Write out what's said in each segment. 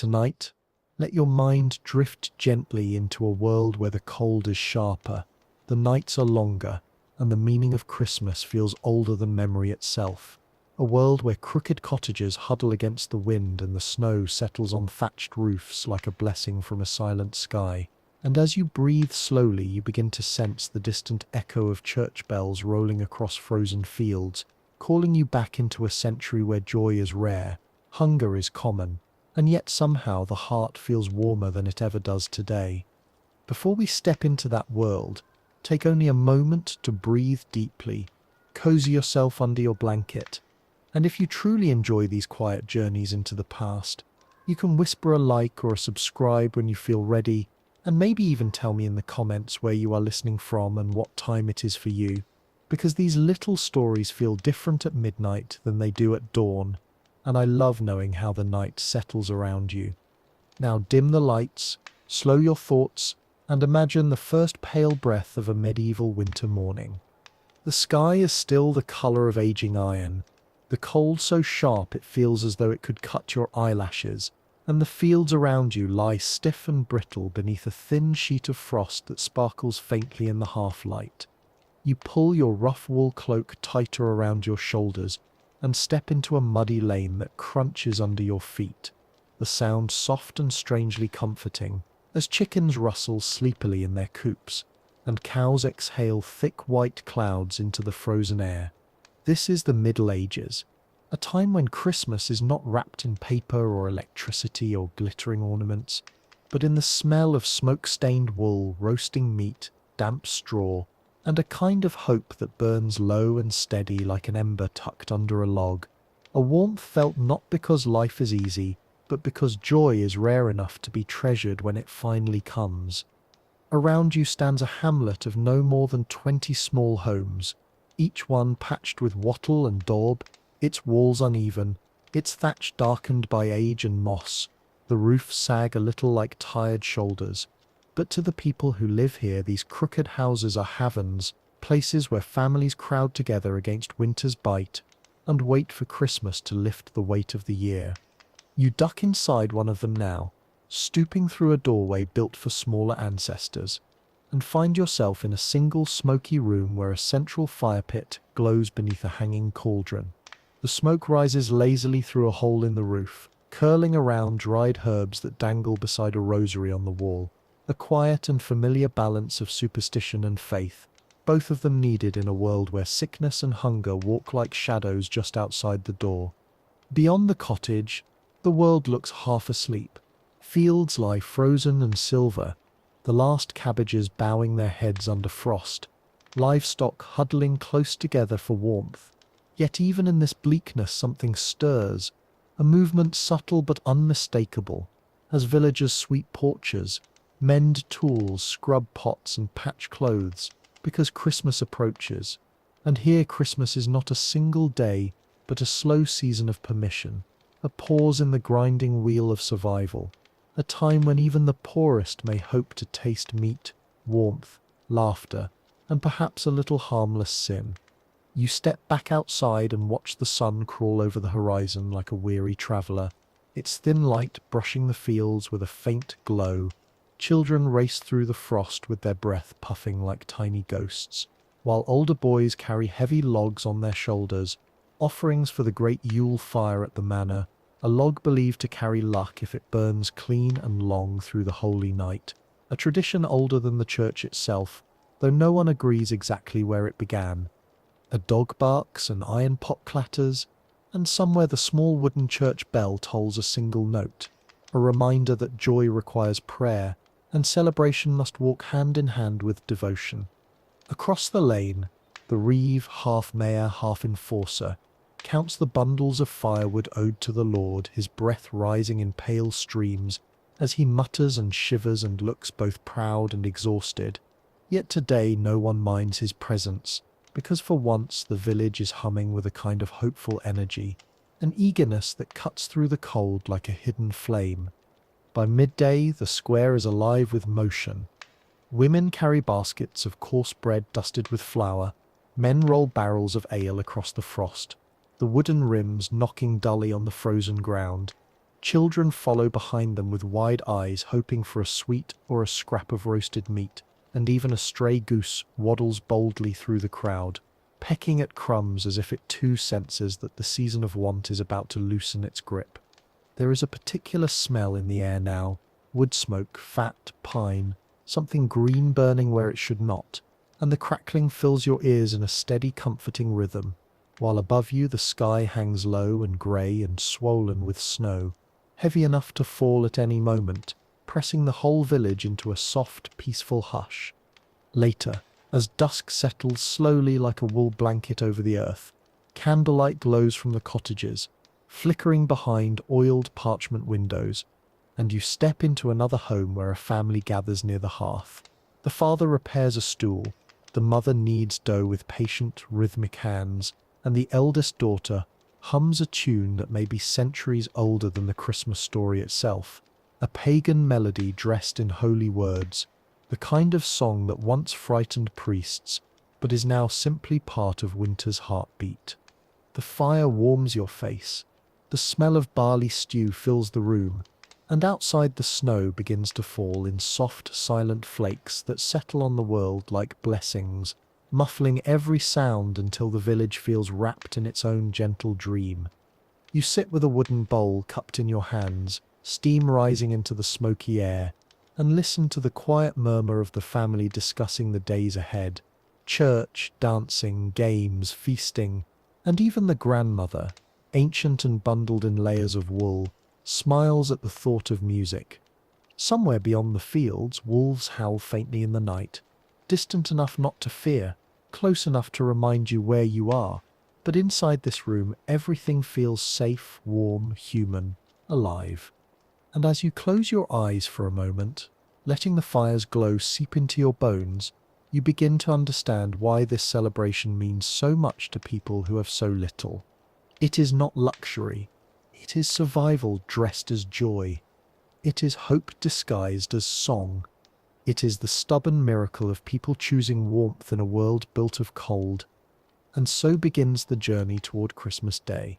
Tonight, let your mind drift gently into a world where the cold is sharper, the nights are longer, and the meaning of Christmas feels older than memory itself. A world where crooked cottages huddle against the wind and the snow settles on thatched roofs like a blessing from a silent sky. And as you breathe slowly, you begin to sense the distant echo of church bells rolling across frozen fields, calling you back into a century where joy is rare, hunger is common, and yet somehow the heart feels warmer than it ever does today. Before we step into that world, take only a moment to breathe deeply, cozy yourself under your blanket, and if you truly enjoy these quiet journeys into the past, you can whisper a like or a subscribe when you feel ready, and maybe even tell me in the comments where you are listening from and what time it is for you, because these little stories feel different at midnight than they do at dawn, and I love knowing how the night settles around you. Now dim the lights, slow your thoughts, and imagine the first pale breath of a medieval winter morning. The sky is still the color of aging iron, the cold so sharp it feels as though it could cut your eyelashes, and the fields around you lie stiff and brittle beneath a thin sheet of frost that sparkles faintly in the half-light. You pull your rough wool cloak tighter around your shoulders and step into a muddy lane that crunches under your feet, the sound soft and strangely comforting as chickens rustle sleepily in their coops and cows exhale thick white clouds into the frozen air. This is the Middle Ages, a time when Christmas is not wrapped in paper or electricity or glittering ornaments, but in the smell of smoke-stained wool, roasting meat, damp straw, and a kind of hope that burns low and steady like an ember tucked under a log. A warmth felt not because life is easy, but because joy is rare enough to be treasured when it finally comes. Around you stands a hamlet of no more than 20 small homes, each one patched with wattle and daub, its walls uneven, its thatch darkened by age and moss. The roofs sag a little like tired shoulders. But to the people who live here, these crooked houses are havens, places where families crowd together against winter's bite and wait for Christmas to lift the weight of the year. You duck inside one of them now, stooping through a doorway built for smaller ancestors, and find yourself in a single smoky room where a central fire pit glows beneath a hanging cauldron. The smoke rises lazily through a hole in the roof, curling around dried herbs that dangle beside a rosary on the wall. A quiet and familiar balance of superstition and faith, both of them needed in a world where sickness and hunger walk like shadows just outside the door. Beyond the cottage, the world looks half asleep. Fields lie frozen and silver, the last cabbages bowing their heads under frost, livestock huddling close together for warmth. Yet even in this bleakness something stirs, a movement subtle but unmistakable, as villagers sweep porches, mend tools, scrub pots and patch clothes, because Christmas approaches. And here Christmas is not a single day, but a slow season of permission, a pause in the grinding wheel of survival, a time when even the poorest may hope to taste meat, warmth, laughter, and perhaps a little harmless sin. You step back outside and watch the sun crawl over the horizon like a weary traveller, its thin light brushing the fields with a faint glow. Children race through the frost with their breath puffing like tiny ghosts, while older boys carry heavy logs on their shoulders, offerings for the great Yule fire at the manor, a log believed to carry luck if it burns clean and long through the holy night, a tradition older than the church itself, though no one agrees exactly where it began. A dog barks, an iron pot clatters, and somewhere the small wooden church bell tolls a single note, a reminder that joy requires prayer, and celebration must walk hand in hand with devotion. Across the lane, the reeve, half mayor, half enforcer, counts the bundles of firewood owed to the Lord, his breath rising in pale streams as he mutters and shivers and looks both proud and exhausted. Yet today no one minds his presence, because for once the village is humming with a kind of hopeful energy, an eagerness that cuts through the cold like a hidden flame. By midday, the square is alive with motion. Women carry baskets of coarse bread dusted with flour, men roll barrels of ale across the frost, the wooden rims knocking dully on the frozen ground. Children follow behind them with wide eyes, hoping for a sweet or a scrap of roasted meat, and even a stray goose waddles boldly through the crowd, pecking at crumbs as if it too senses that the season of want is about to loosen its grip. There is a particular smell in the air now: wood smoke, fat, pine, something green burning where it should not, and the crackling fills your ears in a steady, comforting rhythm, while above you the sky hangs low and grey and swollen with snow, heavy enough to fall at any moment, pressing the whole village into a soft, peaceful hush. Later, as dusk settles slowly like a wool blanket over the earth, candlelight glows from the cottages, flickering behind oiled parchment windows, and you step into another home where a family gathers near the hearth. The father repairs a stool, the mother kneads dough with patient, rhythmic hands, and the eldest daughter hums a tune that may be centuries older than the Christmas story itself, a pagan melody dressed in holy words, the kind of song that once frightened priests, but is now simply part of winter's heartbeat. The fire warms your face, the smell of barley stew fills the room, and outside the snow begins to fall in soft, silent flakes that settle on the world like blessings, muffling every sound until the village feels wrapped in its own gentle dream. You sit with a wooden bowl cupped in your hands, steam rising into the smoky air, and listen to the quiet murmur of the family discussing the days ahead. Church, dancing, games, feasting, and even the grandmother, ancient and bundled in layers of wool, smiles at the thought of music. Somewhere beyond the fields, wolves howl faintly in the night, distant enough not to fear, close enough to remind you where you are. But inside this room, everything feels safe, warm, human, alive. And as you close your eyes for a moment, letting the fire's glow seep into your bones, you begin to understand why this celebration means so much to people who have so little. It is not luxury. It is survival dressed as joy. It is hope disguised as song. It is the stubborn miracle of people choosing warmth in a world built of cold. And so begins the journey toward Christmas Day.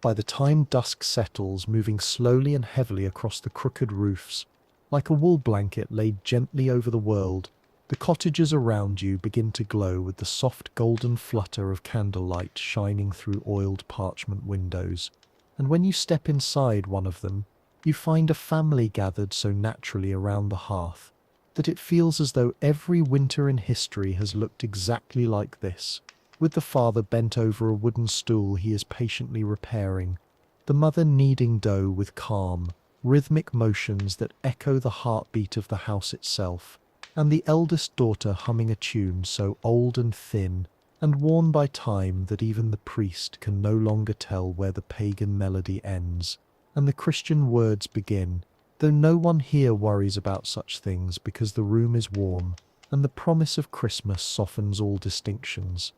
By the time dusk settles, moving slowly and heavily across the crooked roofs, like a wool blanket laid gently over the world, the cottages around you begin to glow with the soft golden flutter of candlelight shining through oiled parchment windows. And when you step inside one of them, you find a family gathered so naturally around the hearth that it feels as though every winter in history has looked exactly like this, with the father bent over a wooden stool he is patiently repairing, the mother kneading dough with calm, rhythmic motions that echo the heartbeat of the house itself, and the eldest daughter humming a tune so old and thin and worn by time that even the priest can no longer tell where the pagan melody ends and the Christian words begin, though no one here worries about such things because the room is warm and the promise of Christmas softens all distinctions.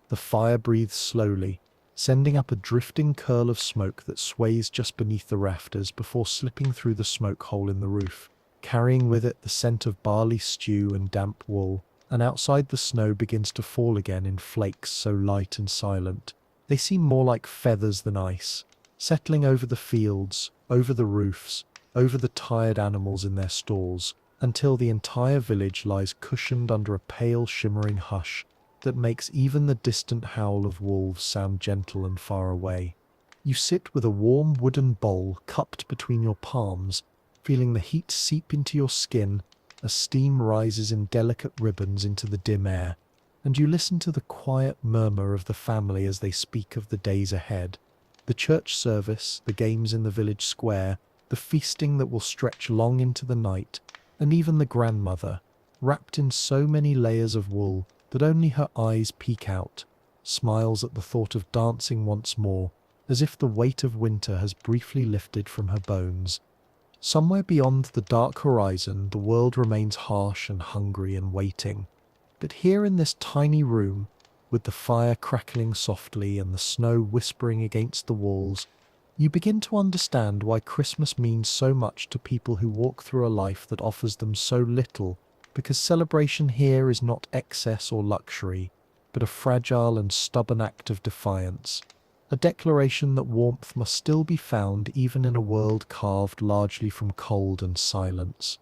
The fire breathes slowly, sending up a drifting curl of smoke that sways just beneath the rafters before slipping through the smoke hole in the roof, carrying with it the scent of barley stew and damp wool, and outside the snow begins to fall again in flakes so light and silent. They seem more like feathers than ice, settling over the fields, over the roofs, over the tired animals in their stalls, until the entire village lies cushioned under a pale shimmering hush that makes even the distant howl of wolves sound gentle and far away. You sit with a warm wooden bowl cupped between your palms, feeling the heat seep into your skin as steam rises in delicate ribbons into the dim air, and you listen to the quiet murmur of the family as they speak of the days ahead. The church service, the games in the village square, the feasting that will stretch long into the night, and even the grandmother, wrapped in so many layers of wool that only her eyes peek out, smiles at the thought of dancing once more, as if the weight of winter has briefly lifted from her bones. Somewhere beyond the dark horizon, the world remains harsh and hungry and waiting. But here in this tiny room, with the fire crackling softly and the snow whispering against the walls, you begin to understand why Christmas means so much to people who walk through a life that offers them so little, because celebration here is not excess or luxury, but a fragile and stubborn act of defiance. a declaration that warmth must still be found even in a world carved largely from cold and silence.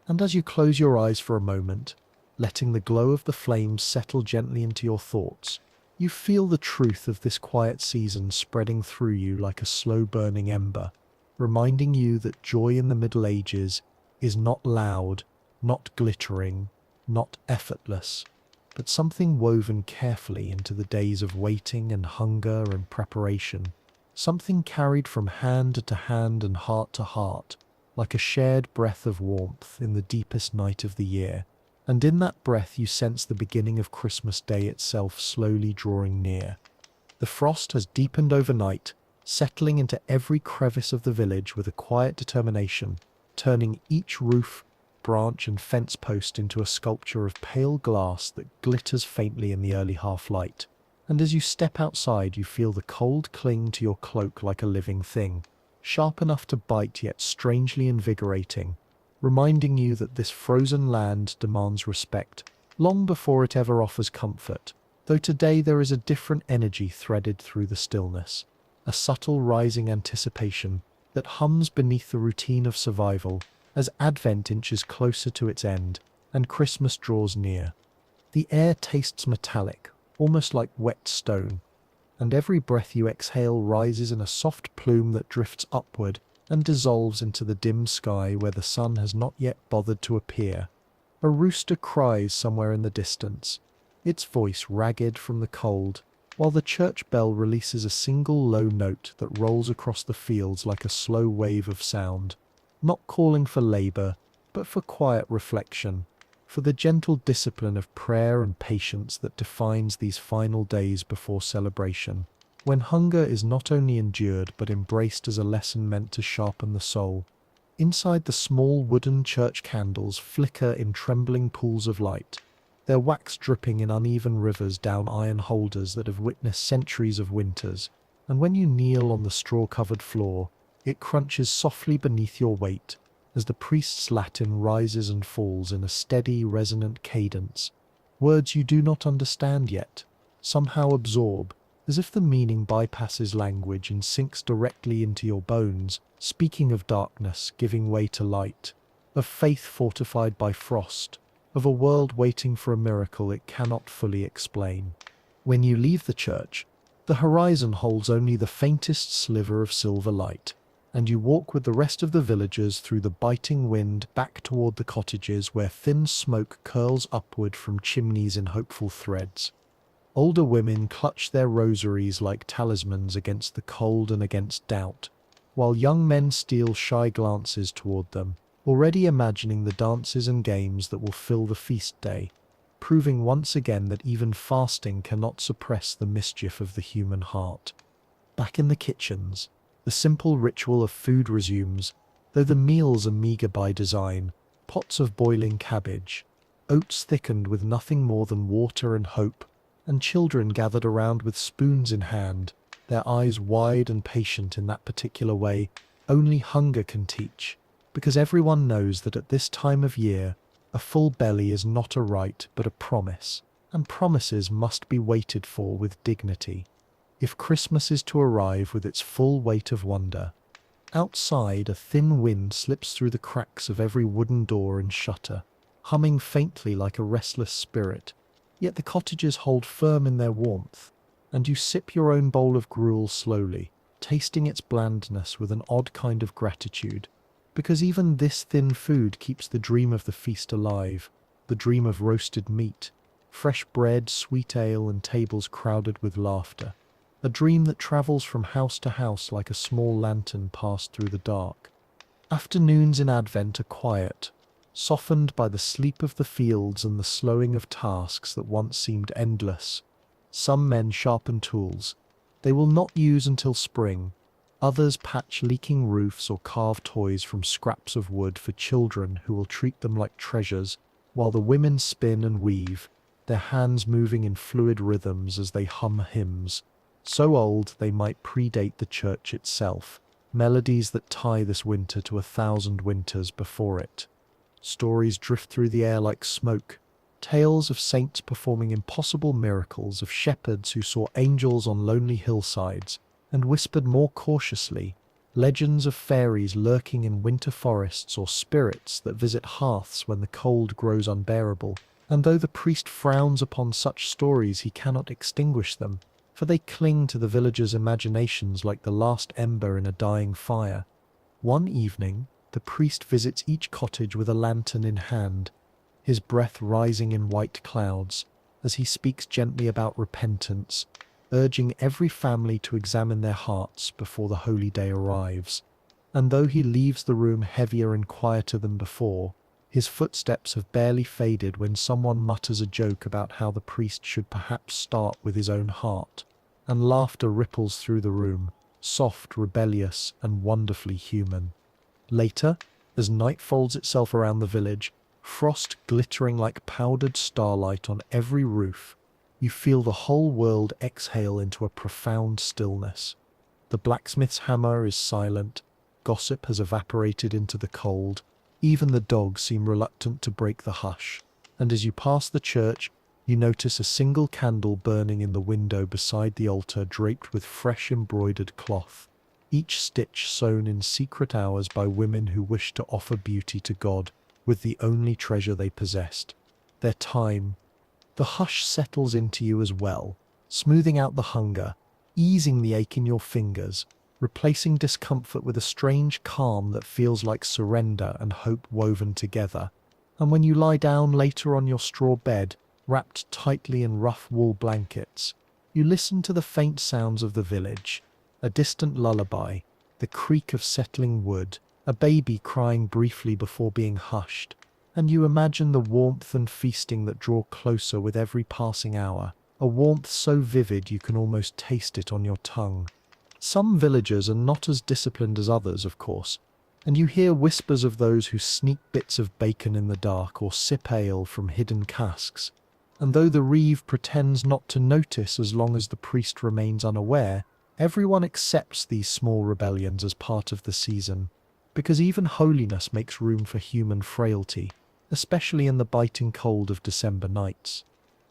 And as you close your eyes for a moment, letting the glow of the flames settle gently into your thoughts, you feel the truth of this quiet season spreading through you like a slow-burning ember, reminding you that joy in the Middle Ages is not loud, not glittering, not effortless, but something woven carefully into the days of waiting and hunger and preparation, something carried from hand to hand and heart to heart, like a shared breath of warmth in the deepest night of the year. And in that breath you sense the beginning of Christmas Day itself slowly drawing near. The frost has deepened overnight, settling into every crevice of the village with a quiet determination, turning each roof, branch and fence post into a sculpture of pale glass that glitters faintly in the early half-light. And as you step outside, you feel the cold cling to your cloak like a living thing, sharp enough to bite yet strangely invigorating, reminding you that this frozen land demands respect long before it ever offers comfort. Though today there is a different energy threaded through the stillness, a subtle rising anticipation that hums beneath the routine of survival as Advent inches closer to its end and Christmas draws near. The air tastes metallic, almost like wet stone, and every breath you exhale rises in a soft plume that drifts upward and dissolves into the dim sky where the sun has not yet bothered to appear. A rooster cries somewhere in the distance, its voice ragged from the cold, while the church bell releases a single low note that rolls across the fields like a slow wave of sound, not calling for labor, but for quiet reflection, for the gentle discipline of prayer and patience that defines these final days before celebration, when hunger is not only endured but embraced as a lesson meant to sharpen the soul. Inside, the small wooden church candles flicker in trembling pools of light, their wax dripping in uneven rivers down iron holders that have witnessed centuries of winters, and when you kneel on the straw-covered floor, it crunches softly beneath your weight as the priest's Latin rises and falls in a steady, resonant cadence. Words you do not understand yet, somehow absorb, as if the meaning bypasses language and sinks directly into your bones, speaking of darkness giving way to light, of faith fortified by frost, of a world waiting for a miracle it cannot fully explain. When you leave the church, the horizon holds only the faintest sliver of silver light, and you walk with the rest of the villagers through the biting wind back toward the cottages where thin smoke curls upward from chimneys in hopeful threads. Older women clutch their rosaries like talismans against the cold and against doubt, while young men steal shy glances toward them, already imagining the dances and games that will fill the feast day, proving once again that even fasting cannot suppress the mischief of the human heart. Back in the kitchens, the simple ritual of food resumes, though the meals are meager by design. Pots of boiling cabbage, oats thickened with nothing more than water and hope, and children gathered around with spoons in hand, their eyes wide and patient in that particular way only hunger can teach, because everyone knows that at this time of year, a full belly is not a right but a promise, and promises must be waited for with dignity, if Christmas is to arrive with its full weight of wonder. Outside, a thin wind slips through the cracks of every wooden door and shutter, humming faintly like a restless spirit, yet the cottages hold firm in their warmth, and you sip your own bowl of gruel slowly, tasting its blandness with an odd kind of gratitude, because even this thin food keeps the dream of the feast alive, the dream of roasted meat, fresh bread, sweet ale, and tables crowded with laughter. A dream that travels from house to house like a small lantern passed through the dark. Afternoons in Advent are quiet, softened by the sleep of the fields and the slowing of tasks that once seemed endless. Some men sharpen tools they will not use until spring. Others patch leaking roofs or carve toys from scraps of wood for children who will treat them like treasures, while the women spin and weave, their hands moving in fluid rhythms as they hum hymns, so old they might predate the church itself, melodies that tie this winter to 1,000 winters before it. Stories drift through the air like smoke, Tales of saints performing impossible miracles, of shepherds who saw angels on lonely hillsides and whispered more cautiously, legends of fairies lurking in winter forests or spirits that visit hearths when the cold grows unbearable. And though the priest frowns upon such stories, he cannot extinguish them, for they cling to the villagers' imaginations like the last ember in a dying fire. One evening, the priest visits each cottage with a lantern in hand, his breath rising in white clouds, as he speaks gently about repentance, urging every family to examine their hearts before the holy day arrives. And though he leaves the room heavier and quieter than before, his footsteps have barely faded when someone mutters a joke about how the priest should perhaps start with his own heart, and laughter ripples through the room, soft, rebellious, and wonderfully human. Later, as night folds itself around the village, frost glittering like powdered starlight on every roof, you feel the whole world exhale into a profound stillness. The blacksmith's hammer is silent, gossip has evaporated into the cold, even the dogs seem reluctant to break the hush, and as you pass the church, you notice a single candle burning in the window beside the altar, draped with fresh embroidered cloth, each stitch sewn in secret hours by women who wished to offer beauty to God with the only treasure they possessed, their time. The hush settles into you as well, smoothing out the hunger, easing the ache in your fingers, replacing discomfort with a strange calm that feels like surrender and hope woven together. And when you lie down later on your straw bed, wrapped tightly in rough wool blankets, you listen to the faint sounds of the village, a distant lullaby, the creak of settling wood, a baby crying briefly before being hushed, and you imagine the warmth and feasting that draw closer with every passing hour, a warmth so vivid you can almost taste it on your tongue. Some villagers are not as disciplined as others, of course, and you hear whispers of those who sneak bits of bacon in the dark or sip ale from hidden casks. And though the reeve pretends not to notice as long as the priest remains unaware, everyone accepts these small rebellions as part of the season, because even holiness makes room for human frailty, especially in the biting cold of December nights.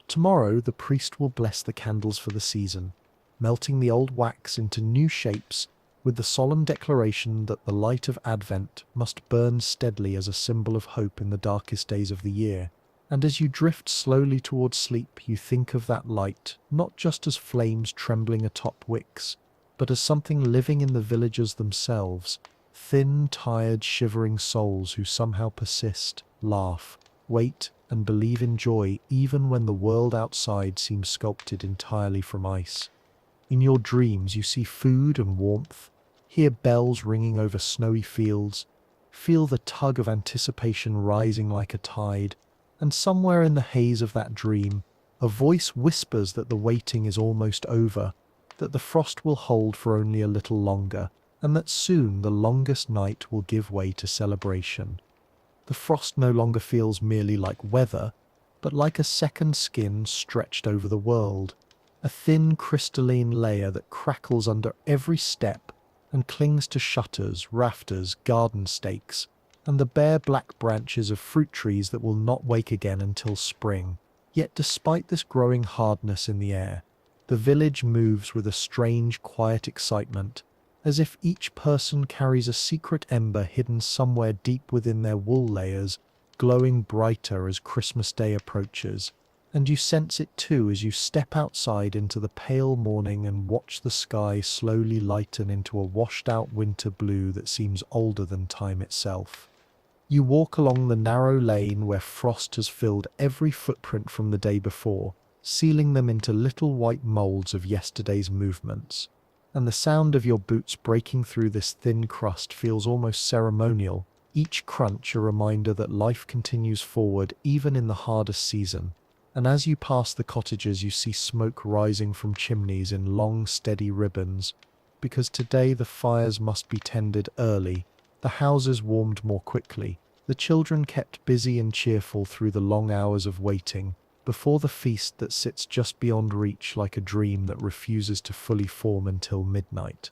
Tomorrow the priest will bless the candles for the season, melting the old wax into new shapes with the solemn declaration that the light of Advent must burn steadily as a symbol of hope in the darkest days of the year. And as you drift slowly towards sleep, you think of that light not just as flames trembling atop wicks, but as something living in the villagers themselves, thin, tired, shivering souls who somehow persist, laugh, wait, and believe in joy even when the world outside seems sculpted entirely from ice. In your dreams you see food and warmth, hear bells ringing over snowy fields, feel the tug of anticipation rising like a tide, and somewhere in the haze of that dream, a voice whispers that the waiting is almost over, that the frost will hold for only a little longer, and that soon the longest night will give way to celebration. The frost no longer feels merely like weather, but like a second skin stretched over the world, a thin crystalline layer that crackles under every step and clings to shutters, rafters, garden stakes, and the bare black branches of fruit trees that will not wake again until spring. Yet despite this growing hardness in the air, the village moves with a strange, quiet excitement, as if each person carries a secret ember hidden somewhere deep within their wool layers, glowing brighter as Christmas Day approaches. And you sense it too as you step outside into the pale morning and watch the sky slowly lighten into a washed-out winter blue that seems older than time itself. You walk along the narrow lane where frost has filled every footprint from the day before, sealing them into little white molds of yesterday's movements. And the sound of your boots breaking through this thin crust feels almost ceremonial, each crunch a reminder that life continues forward even in the hardest season. And as you pass the cottages, you see smoke rising from chimneys in long, steady ribbons, because today the fires must be tended early, the houses warmed more quickly, the children kept busy and cheerful through the long hours of waiting, before the feast that sits just beyond reach like a dream that refuses to fully form until midnight.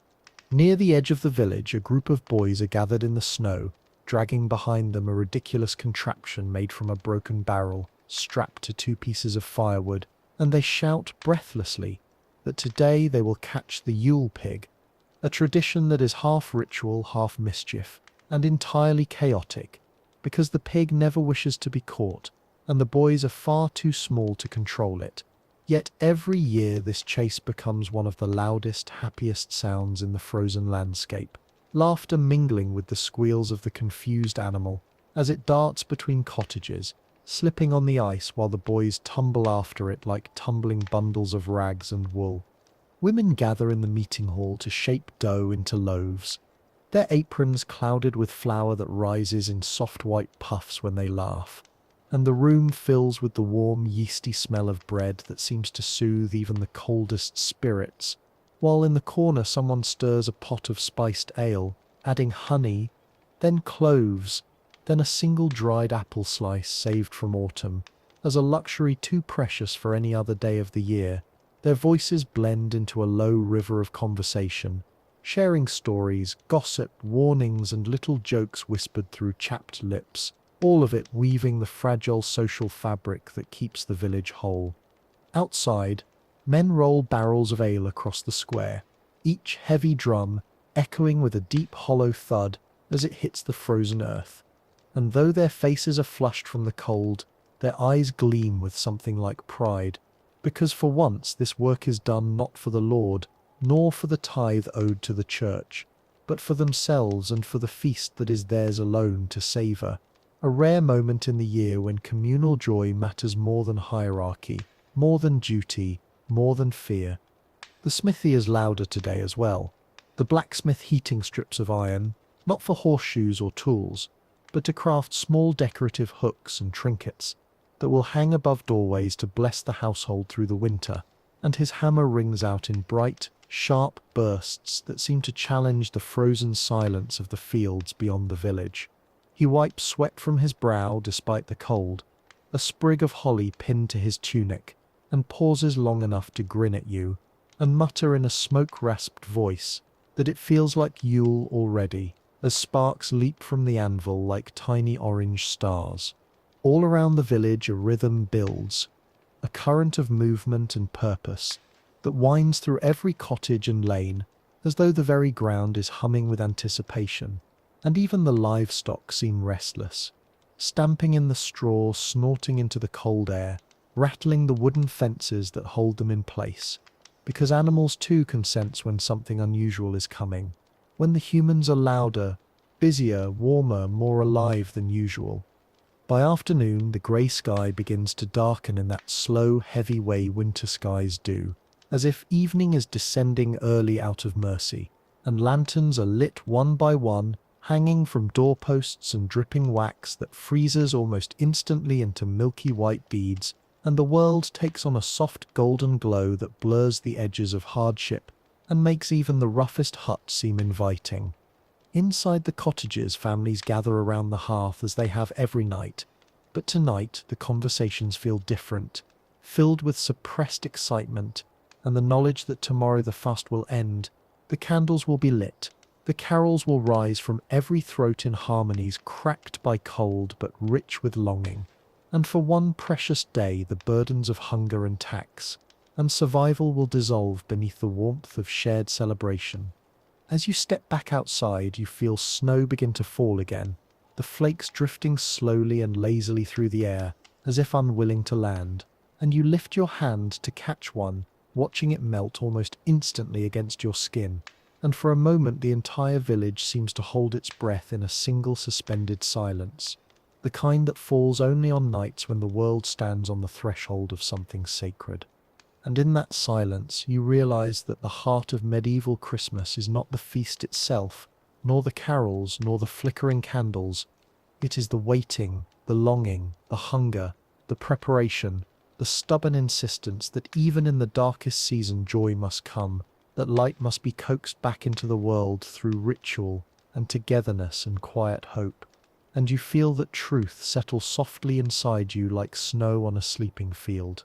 Near the edge of the village, a group of boys are gathered in the snow, dragging behind them a ridiculous contraption made from a broken barrel, strapped to 2 pieces of firewood, and they shout breathlessly that today they will catch the Yule pig, a tradition that is half ritual, half mischief, and entirely chaotic, because the pig never wishes to be caught, and the boys are far too small to control it. Yet every year this chase becomes one of the loudest, happiest sounds in the frozen landscape, laughter mingling with the squeals of the confused animal as it darts between cottages, slipping on the ice while the boys tumble after it like tumbling bundles of rags and wool. Women gather in the meeting hall to shape dough into loaves, their aprons clouded with flour that rises in soft white puffs when they laugh, and the room fills with the warm, yeasty smell of bread that seems to soothe even the coldest spirits, while in the corner someone stirs a pot of spiced ale, adding honey, then cloves, then a single dried apple slice saved from autumn, as a luxury too precious for any other day of the year. Their voices blend into a low river of conversation, sharing stories, gossip, warnings, and little jokes whispered through chapped lips, all of it weaving the fragile social fabric that keeps the village whole. Outside, men roll barrels of ale across the square, each heavy drum echoing with a deep hollow thud as it hits the frozen earth. And though their faces are flushed from the cold, their eyes gleam with something like pride, because for once this work is done not for the Lord, nor for the tithe owed to the church, but for themselves and for the feast that is theirs alone to savour, a rare moment in the year when communal joy matters more than hierarchy, more than duty, more than fear. The smithy is louder today as well, the blacksmith heating strips of iron, not for horseshoes or tools, but to craft small decorative hooks and trinkets that will hang above doorways to bless the household through the winter, and his hammer rings out in bright, sharp bursts that seem to challenge the frozen silence of the fields beyond the village. He wipes sweat from his brow despite the cold, a sprig of holly pinned to his tunic, and pauses long enough to grin at you, and mutter in a smoke-rasped voice that it feels like Yule already, as sparks leap from the anvil like tiny orange stars. All around the village a rhythm builds, a current of movement and purpose that winds through every cottage and lane, as though the very ground is humming with anticipation, and even the livestock seem restless, stamping in the straw, snorting into the cold air, rattling the wooden fences that hold them in place, because animals too can sense when something unusual is coming, when the humans are louder, busier, warmer, more alive than usual. By afternoon, the grey sky begins to darken in that slow, heavy way winter skies do, as if evening is descending early out of mercy, and lanterns are lit one by one, hanging from doorposts and dripping wax that freezes almost instantly into milky white beads, and the world takes on a soft golden glow that blurs the edges of hardship and makes even the roughest hut seem inviting. Inside the cottages, families gather around the hearth as they have every night, but tonight the conversations feel different, filled with suppressed excitement and the knowledge that tomorrow the fast will end, the candles will be lit, the carols will rise from every throat in harmonies cracked by cold but rich with longing, and for one precious day the burdens of hunger and tax and survival will dissolve beneath the warmth of shared celebration. As you step back outside, you feel snow begin to fall again, the flakes drifting slowly and lazily through the air, as if unwilling to land, and you lift your hand to catch one, watching it melt almost instantly against your skin, and for a moment the entire village seems to hold its breath in a single suspended silence, the kind that falls only on nights when the world stands on the threshold of something sacred. And in that silence you realize that the heart of medieval Christmas is not the feast itself, nor the carols, nor the flickering candles. It is the waiting, the longing, the hunger, the preparation, the stubborn insistence that even in the darkest season joy must come, that light must be coaxed back into the world through ritual and togetherness and quiet hope. And you feel that truth settle softly inside you like snow on a sleeping field.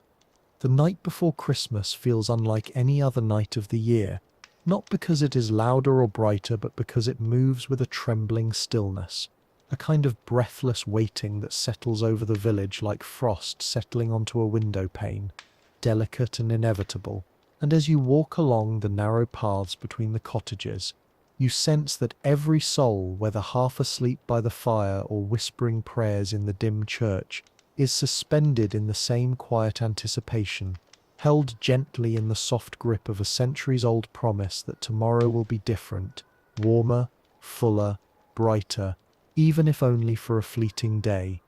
The night before Christmas feels unlike any other night of the year, not because it is louder or brighter, but because it moves with a trembling stillness, a kind of breathless waiting that settles over the village like frost settling onto a window pane, delicate and inevitable. And as you walk along the narrow paths between the cottages, you sense that every soul, whether half asleep by the fire or whispering prayers in the dim church, is suspended in the same quiet anticipation, held gently in the soft grip of a centuries-old promise that tomorrow will be different, warmer, fuller, brighter, even if only for a fleeting day.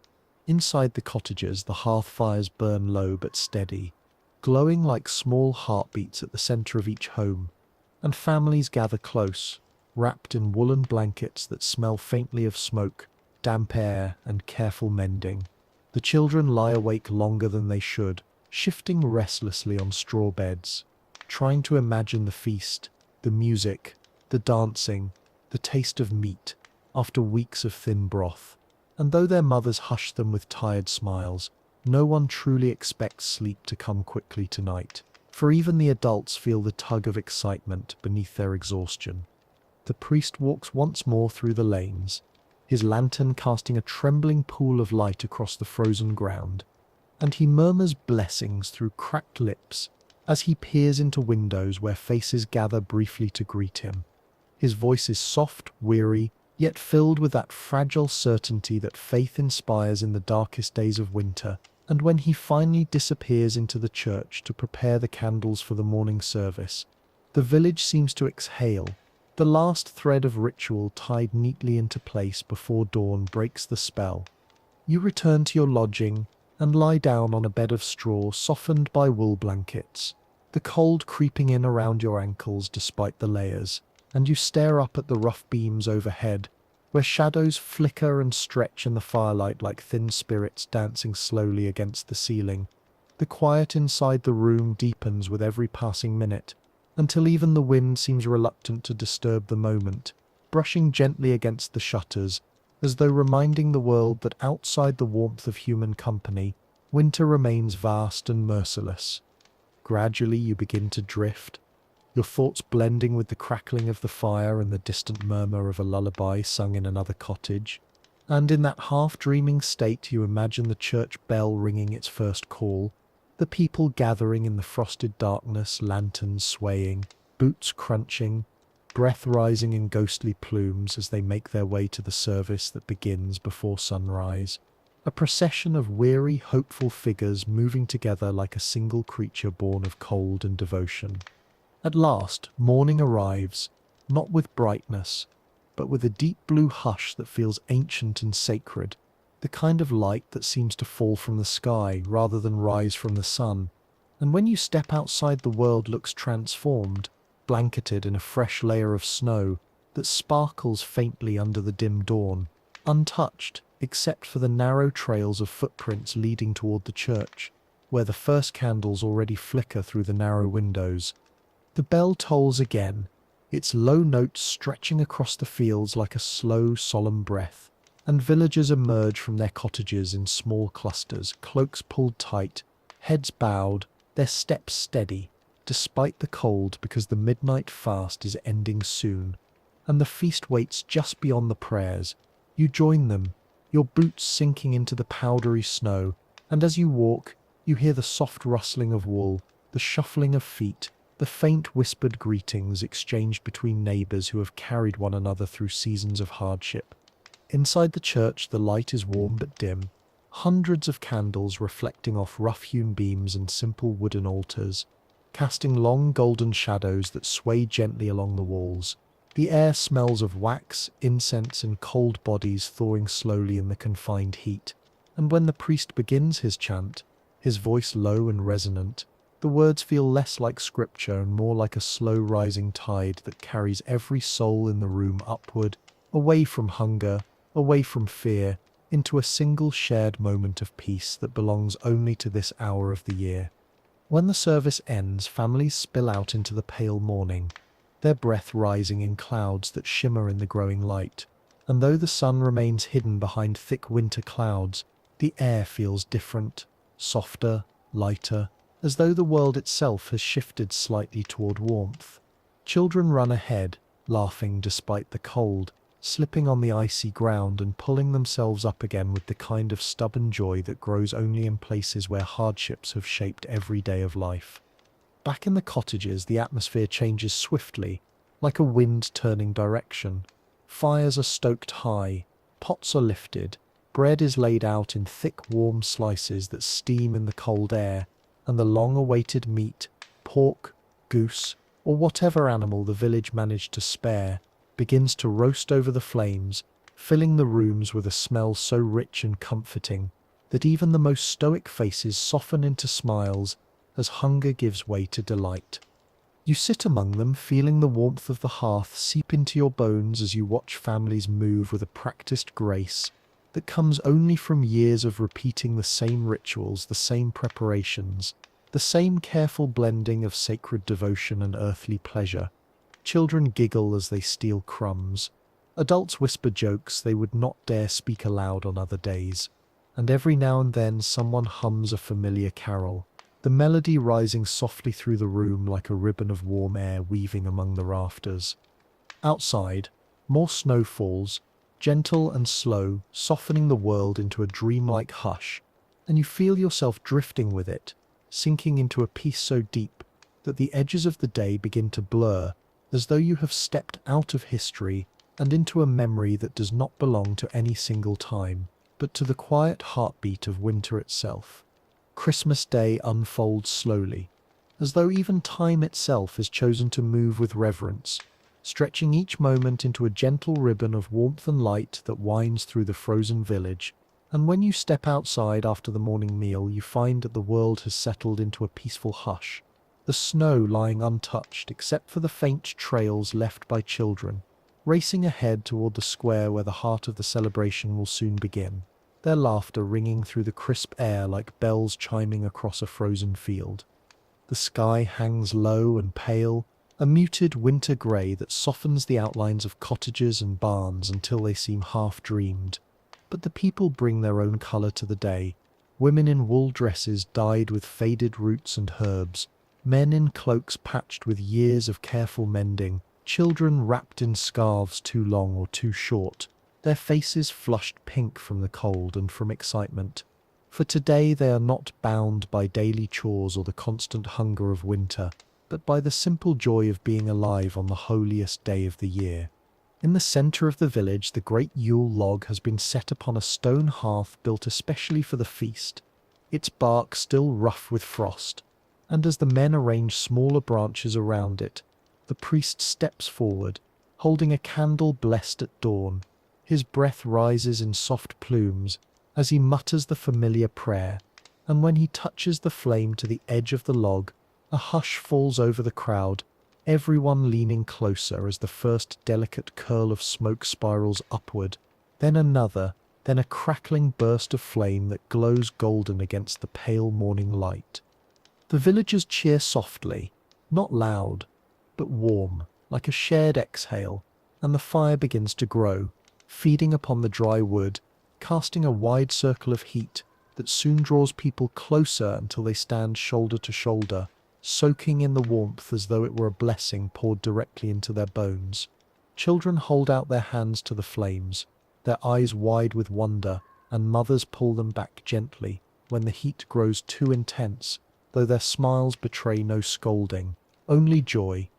Inside the cottages, the hearth fires burn low but steady, glowing like small heartbeats at the center of each home, and families gather close, wrapped in woolen blankets that smell faintly of smoke, damp air, and careful mending. The children lie awake longer than they should, shifting restlessly on straw beds, trying to imagine the feast, the music, the dancing, the taste of meat, after weeks of thin broth. And though their mothers hush them with tired smiles, no one truly expects sleep to come quickly tonight, for even the adults feel the tug of excitement beneath their exhaustion. The priest walks once more through the lanes, his lantern casting a trembling pool of light across the frozen ground, and he murmurs blessings through cracked lips as he peers into windows where faces gather briefly to greet him. His voice is soft, weary, yet filled with that fragile certainty that faith inspires in the darkest days of winter. And when he finally disappears into the church to prepare the candles for the morning service, the village seems to exhale. The last thread of ritual tied neatly into place before dawn breaks the spell. You return to your lodging and lie down on a bed of straw softened by wool blankets, the cold creeping in around your ankles despite the layers, and you stare up at the rough beams overhead, where shadows flicker and stretch in the firelight like thin spirits dancing slowly against the ceiling. The quiet inside the room deepens with every passing minute, until even the wind seems reluctant to disturb the moment, brushing gently against the shutters, as though reminding the world that outside the warmth of human company, winter remains vast and merciless. Gradually you begin to drift, your thoughts blending with the crackling of the fire and the distant murmur of a lullaby sung in another cottage. And in that half-dreaming state you imagine the church bell ringing its first call, the people gathering in the frosted darkness, lanterns swaying, boots crunching, breath rising in ghostly plumes as they make their way to the service that begins before sunrise. A procession of weary, hopeful figures moving together like a single creature born of cold and devotion. At last, morning arrives, not with brightness, but with a deep blue hush that feels ancient and sacred, the kind of light that seems to fall from the sky rather than rise from the sun. And when you step outside, the world looks transformed, blanketed in a fresh layer of snow that sparkles faintly under the dim dawn, untouched except for the narrow trails of footprints leading toward the church, where the first candles already flicker through the narrow windows. The bell tolls again, its low notes stretching across the fields like a slow, solemn breath, and villagers emerge from their cottages in small clusters, cloaks pulled tight, heads bowed, their steps steady, despite the cold, because the midnight fast is ending soon, and the feast waits just beyond the prayers. You join them, your boots sinking into the powdery snow, and as you walk, you hear the soft rustling of wool, the shuffling of feet, the faint whispered greetings exchanged between neighbors who have carried one another through seasons of hardship. Inside the church, the light is warm but dim, hundreds of candles reflecting off rough-hewn beams and simple wooden altars, casting long golden shadows that sway gently along the walls. The air smells of wax, incense, and cold bodies thawing slowly in the confined heat, and when the priest begins his chant, his voice low and resonant, the words feel less like scripture and more like a slow rising tide that carries every soul in the room upward, away from hunger, away from fear, into a single shared moment of peace that belongs only to this hour of the year. When the service ends, families spill out into the pale morning, their breath rising in clouds that shimmer in the growing light. And though the sun remains hidden behind thick winter clouds, the air feels different, softer, lighter, as though the world itself has shifted slightly toward warmth. Children run ahead, laughing despite the cold, slipping on the icy ground and pulling themselves up again with the kind of stubborn joy that grows only in places where hardships have shaped every day of life. Back in the cottages, the atmosphere changes swiftly, like a wind turning direction. Fires are stoked high, pots are lifted, bread is laid out in thick, warm slices that steam in the cold air, and the long-awaited meat, pork, goose, or whatever animal the village managed to spare, begins to roast over the flames, filling the rooms with a smell so rich and comforting that even the most stoic faces soften into smiles as hunger gives way to delight. You sit among them, feeling the warmth of the hearth seep into your bones as you watch families move with a practiced grace that comes only from years of repeating the same rituals, the same preparations, the same careful blending of sacred devotion and earthly pleasure. Children giggle as they steal crumbs. Adults whisper jokes they would not dare speak aloud on other days. And every now and then someone hums a familiar carol, the melody rising softly through the room like a ribbon of warm air weaving among the rafters. Outside, more snow falls, gentle and slow, softening the world into a dreamlike hush, and you feel yourself drifting with it, sinking into a peace so deep that the edges of the day begin to blur, as though you have stepped out of history and into a memory that does not belong to any single time, but to the quiet heartbeat of winter itself. Christmas Day unfolds slowly, as though even time itself has chosen to move with reverence, stretching each moment into a gentle ribbon of warmth and light that winds through the frozen village. And when you step outside after the morning meal, you find that the world has settled into a peaceful hush, the snow lying untouched except for the faint trails left by children, racing ahead toward the square where the heart of the celebration will soon begin, their laughter ringing through the crisp air like bells chiming across a frozen field. The sky hangs low and pale, a muted winter grey that softens the outlines of cottages and barns until they seem half-dreamed. But the people bring their own colour to the day, women in wool dresses dyed with faded roots and herbs, men in cloaks patched with years of careful mending, children wrapped in scarves too long or too short, their faces flushed pink from the cold and from excitement. For today they are not bound by daily chores or the constant hunger of winter, but by the simple joy of being alive on the holiest day of the year. In the centre of the village, the great Yule log has been set upon a stone hearth built especially for the feast, its bark still rough with frost, and as the men arrange smaller branches around it, the priest steps forward, holding a candle blessed at dawn. His breath rises in soft plumes as he mutters the familiar prayer, and when he touches the flame to the edge of the log, a hush falls over the crowd, everyone leaning closer as the first delicate curl of smoke spirals upward, then another, then a crackling burst of flame that glows golden against the pale morning light. The villagers cheer softly, not loud, but warm, like a shared exhale, and the fire begins to grow, feeding upon the dry wood, casting a wide circle of heat that soon draws people closer until they stand shoulder to shoulder, soaking in the warmth as though it were a blessing poured directly into their bones. Children hold out their hands to the flames, their eyes wide with wonder, and mothers pull them back gently when the heat grows too intense, though their smiles betray no scolding, only joy.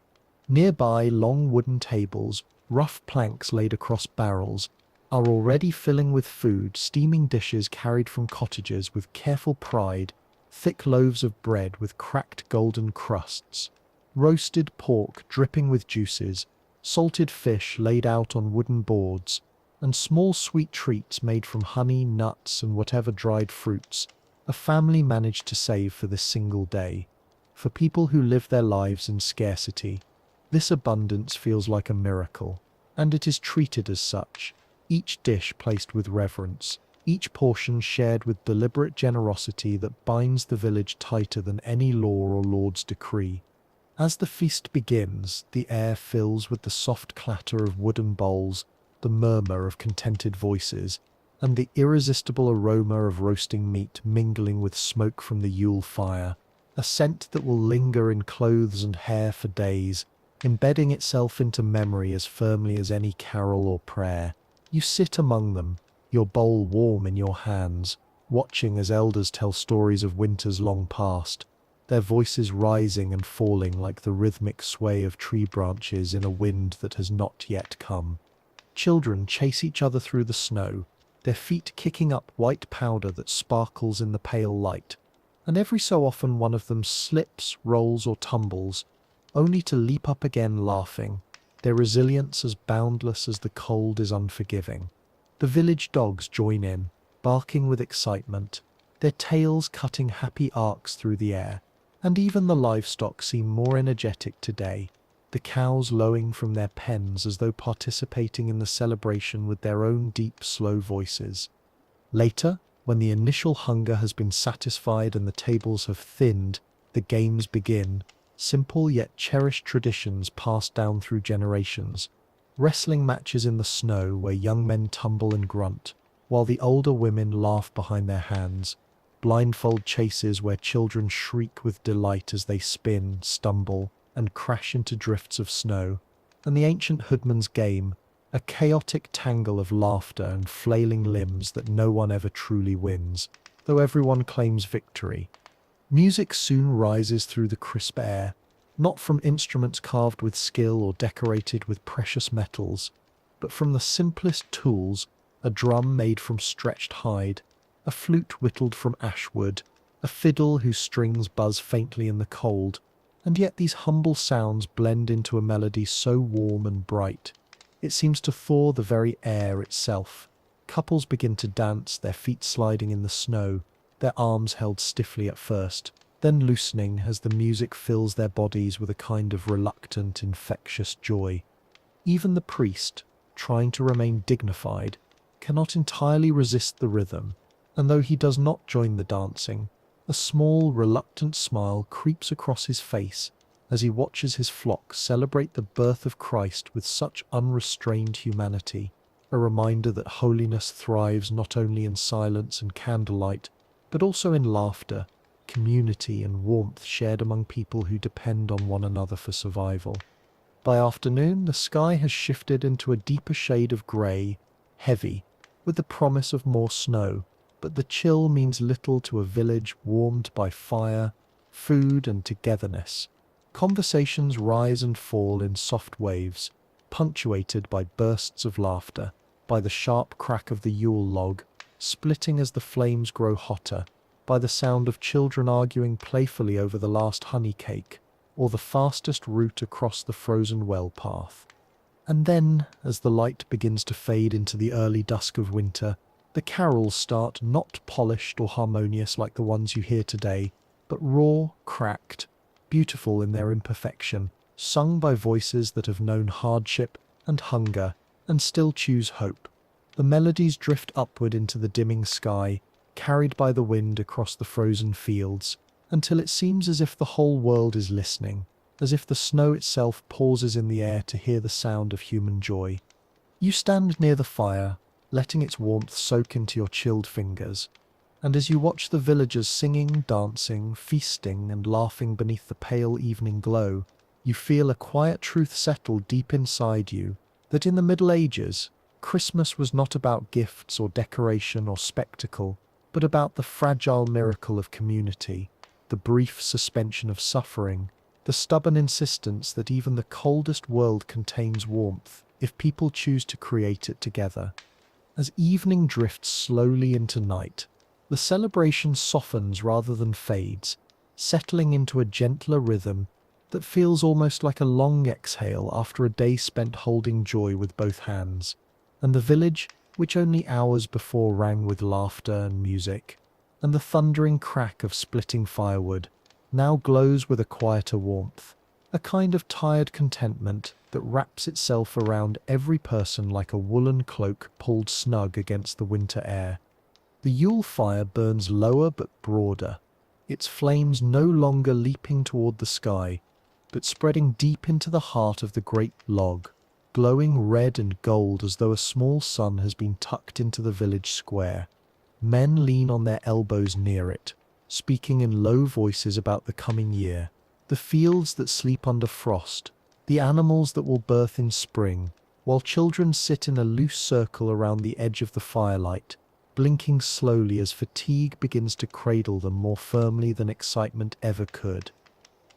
Nearby, long wooden tables, rough planks laid across barrels, are already filling with food, steaming dishes carried from cottages with careful pride, thick loaves of bread with cracked golden crusts, roasted pork dripping with juices, salted fish laid out on wooden boards, and small sweet treats made from honey, nuts, and whatever dried fruits a family managed to save for this single day. For people who live their lives in scarcity, this abundance feels like a miracle, and it is treated as such, each dish placed with reverence, each portion shared with deliberate generosity that binds the village tighter than any law or lord's decree. As the feast begins, the air fills with the soft clatter of wooden bowls, the murmur of contented voices, and the irresistible aroma of roasting meat mingling with smoke from the Yule fire, a scent that will linger in clothes and hair for days, embedding itself into memory as firmly as any carol or prayer. You sit among them, your bowl warm in your hands, watching as elders tell stories of winters long past, their voices rising and falling like the rhythmic sway of tree branches in a wind that has not yet come. Children chase each other through the snow, their feet kicking up white powder that sparkles in the pale light, and every so often one of them slips, rolls, or tumbles, only to leap up again laughing, their resilience as boundless as the cold is unforgiving. The village dogs join in, barking with excitement, their tails cutting happy arcs through the air, and even the livestock seem more energetic today, the cows lowing from their pens as though participating in the celebration with their own deep, slow voices. Later, when the initial hunger has been satisfied and the tables have thinned, the games begin, simple yet cherished traditions passed down through generations. Wrestling matches in the snow where young men tumble and grunt, while the older women laugh behind their hands. Blindfold chases where children shriek with delight as they spin, stumble, and crash into drifts of snow. And the ancient hoodman's game, a chaotic tangle of laughter and flailing limbs that no one ever truly wins, though everyone claims victory. Music soon rises through the crisp air, not from instruments carved with skill or decorated with precious metals, but from the simplest tools, a drum made from stretched hide, a flute whittled from ash wood, a fiddle whose strings buzz faintly in the cold, and yet these humble sounds blend into a melody so warm and bright. It seems to thaw the very air itself. Couples begin to dance, their feet sliding in the snow, their arms held stiffly at first, then loosening as the music fills their bodies with a kind of reluctant, infectious joy. Even the priest, trying to remain dignified, cannot entirely resist the rhythm, and though he does not join the dancing, a small, reluctant smile creeps across his face as he watches his flock celebrate the birth of Christ with such unrestrained humanity, a reminder that holiness thrives not only in silence and candlelight, but also in laughter, community, and warmth shared among people who depend on one another for survival. By afternoon, the sky has shifted into a deeper shade of grey, heavy, with the promise of more snow, but the chill means little to a village warmed by fire, food, and togetherness. Conversations rise and fall in soft waves, punctuated by bursts of laughter, by the sharp crack of the Yule log, splitting as the flames grow hotter, by the sound of children arguing playfully over the last honey cake, or the fastest route across the frozen well path. And then, as the light begins to fade into the early dusk of winter, the carols start not polished or harmonious like the ones you hear today, but raw, cracked, beautiful in their imperfection, sung by voices that have known hardship and hunger and still choose hope. The melodies drift upward into the dimming sky, carried by the wind across the frozen fields, until it seems as if the whole world is listening, as if the snow itself pauses in the air to hear the sound of human joy. You stand near the fire, letting its warmth soak into your chilled fingers, and as you watch the villagers singing, dancing, feasting, and laughing beneath the pale evening glow, you feel a quiet truth settle deep inside you, that in the Middle Ages, Christmas was not about gifts or decoration or spectacle, but about the fragile miracle of community, the brief suspension of suffering, the stubborn insistence that even the coldest world contains warmth if people choose to create it together. As evening drifts slowly into night, the celebration softens rather than fades, settling into a gentler rhythm that feels almost like a long exhale after a day spent holding joy with both hands. And the village, which only hours before rang with laughter and music, and the thundering crack of splitting firewood, now glows with a quieter warmth, a kind of tired contentment that wraps itself around every person like a woolen cloak pulled snug against the winter air. The Yule fire burns lower but broader, its flames no longer leaping toward the sky, but spreading deep into the heart of the great log, glowing red and gold as though a small sun has been tucked into the village square. Men lean on their elbows near it, speaking in low voices about the coming year, the fields that sleep under frost, the animals that will birth in spring, while children sit in a loose circle around the edge of the firelight, blinking slowly as fatigue begins to cradle them more firmly than excitement ever could.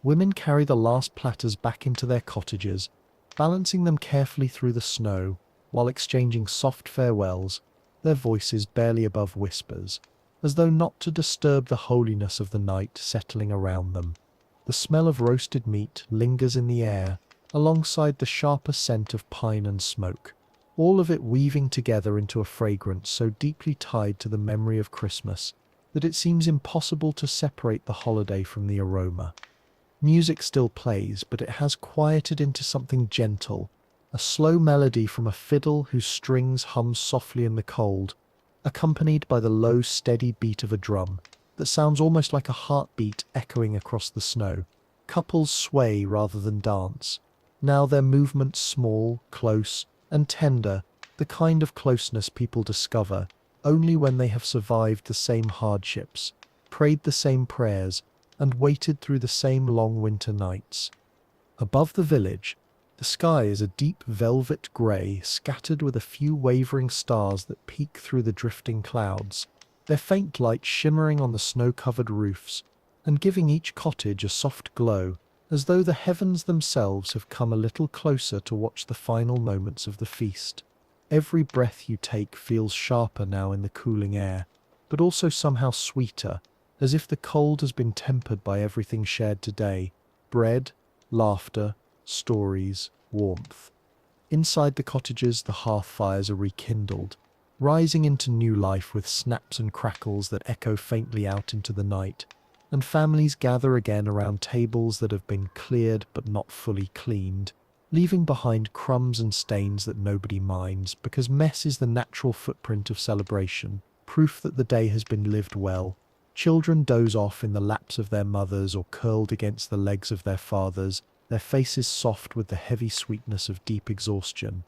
Women carry the last platters back into their cottages, balancing them carefully through the snow, while exchanging soft farewells, their voices barely above whispers, as though not to disturb the holiness of the night settling around them. The smell of roasted meat lingers in the air, alongside the sharper scent of pine and smoke, all of it weaving together into a fragrance so deeply tied to the memory of Christmas that it seems impossible to separate the holiday from the aroma. Music still plays, but it has quieted into something gentle, a slow melody from a fiddle whose strings hum softly in the cold, accompanied by the low, steady beat of a drum that sounds almost like a heartbeat echoing across the snow. Couples sway rather than dance. Now their movements small, close, and tender, the kind of closeness people discover only when they have survived the same hardships, prayed the same prayers, and waited through the same long winter nights. Above the village, the sky is a deep velvet grey, scattered with a few wavering stars that peek through the drifting clouds, their faint light shimmering on the snow-covered roofs, and giving each cottage a soft glow, as though the heavens themselves have come a little closer to watch the final moments of the feast. Every breath you take feels sharper now in the cooling air, but also somehow sweeter, as if the cold has been tempered by everything shared today: bread, laughter, stories, warmth. Inside the cottages, the hearth fires are rekindled, rising into new life with snaps and crackles that echo faintly out into the night, and families gather again around tables that have been cleared but not fully cleaned, leaving behind crumbs and stains that nobody minds, because mess is the natural footprint of celebration, proof that the day has been lived well. Children doze off in the laps of their mothers or curled against the legs of their fathers, their faces soft with the heavy sweetness of deep exhaustion.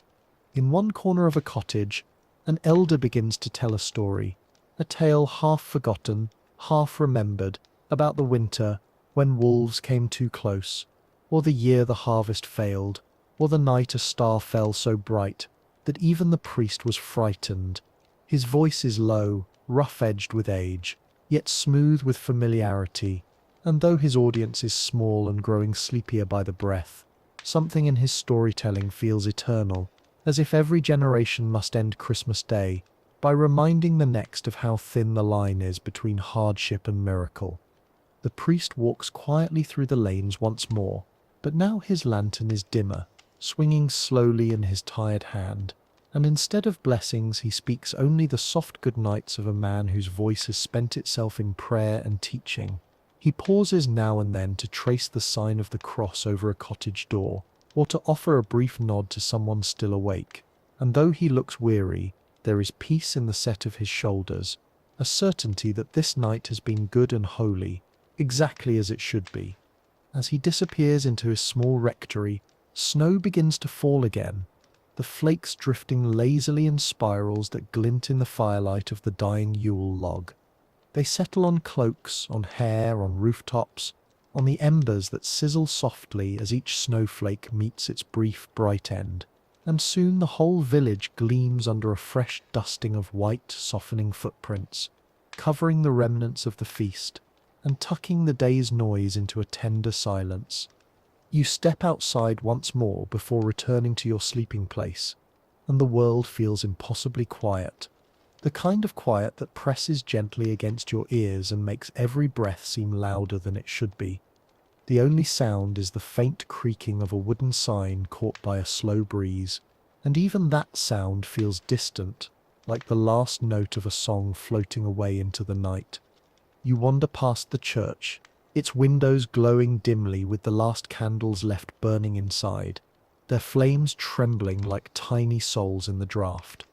In one corner of a cottage, an elder begins to tell a story, a tale half forgotten, half remembered, about the winter when wolves came too close, or the year the harvest failed, or the night a star fell so bright that even the priest was frightened. His voice is low, rough-edged with age, yet smooth with familiarity, and though his audience is small and growing sleepier by the breath, something in his storytelling feels eternal, as if every generation must end Christmas Day by reminding the next of how thin the line is between hardship and miracle. The priest walks quietly through the lanes once more, but now his lantern is dimmer, swinging slowly in his tired hand, and instead of blessings he speaks only the soft good nights of a man whose voice has spent itself in prayer and teaching. He pauses now and then to trace the sign of the cross over a cottage door, or to offer a brief nod to someone still awake, and though he looks weary, there is peace in the set of his shoulders, a certainty that this night has been good and holy, exactly as it should be. As he disappears into his small rectory, snow begins to fall again, the flakes drifting lazily in spirals that glint in the firelight of the dying Yule log. They settle on cloaks, on hair, on rooftops, on the embers that sizzle softly as each snowflake meets its brief, bright end, and soon the whole village gleams under a fresh dusting of white, softening footprints, covering the remnants of the feast, and tucking the day's noise into a tender silence. You step outside once more before returning to your sleeping place, and the world feels impossibly quiet. The kind of quiet that presses gently against your ears and makes every breath seem louder than it should be. The only sound is the faint creaking of a wooden sign caught by a slow breeze, and even that sound feels distant, like the last note of a song floating away into the night. You wander past the church, its windows glowing dimly with the last candles left burning inside, their flames trembling like tiny souls in the draught.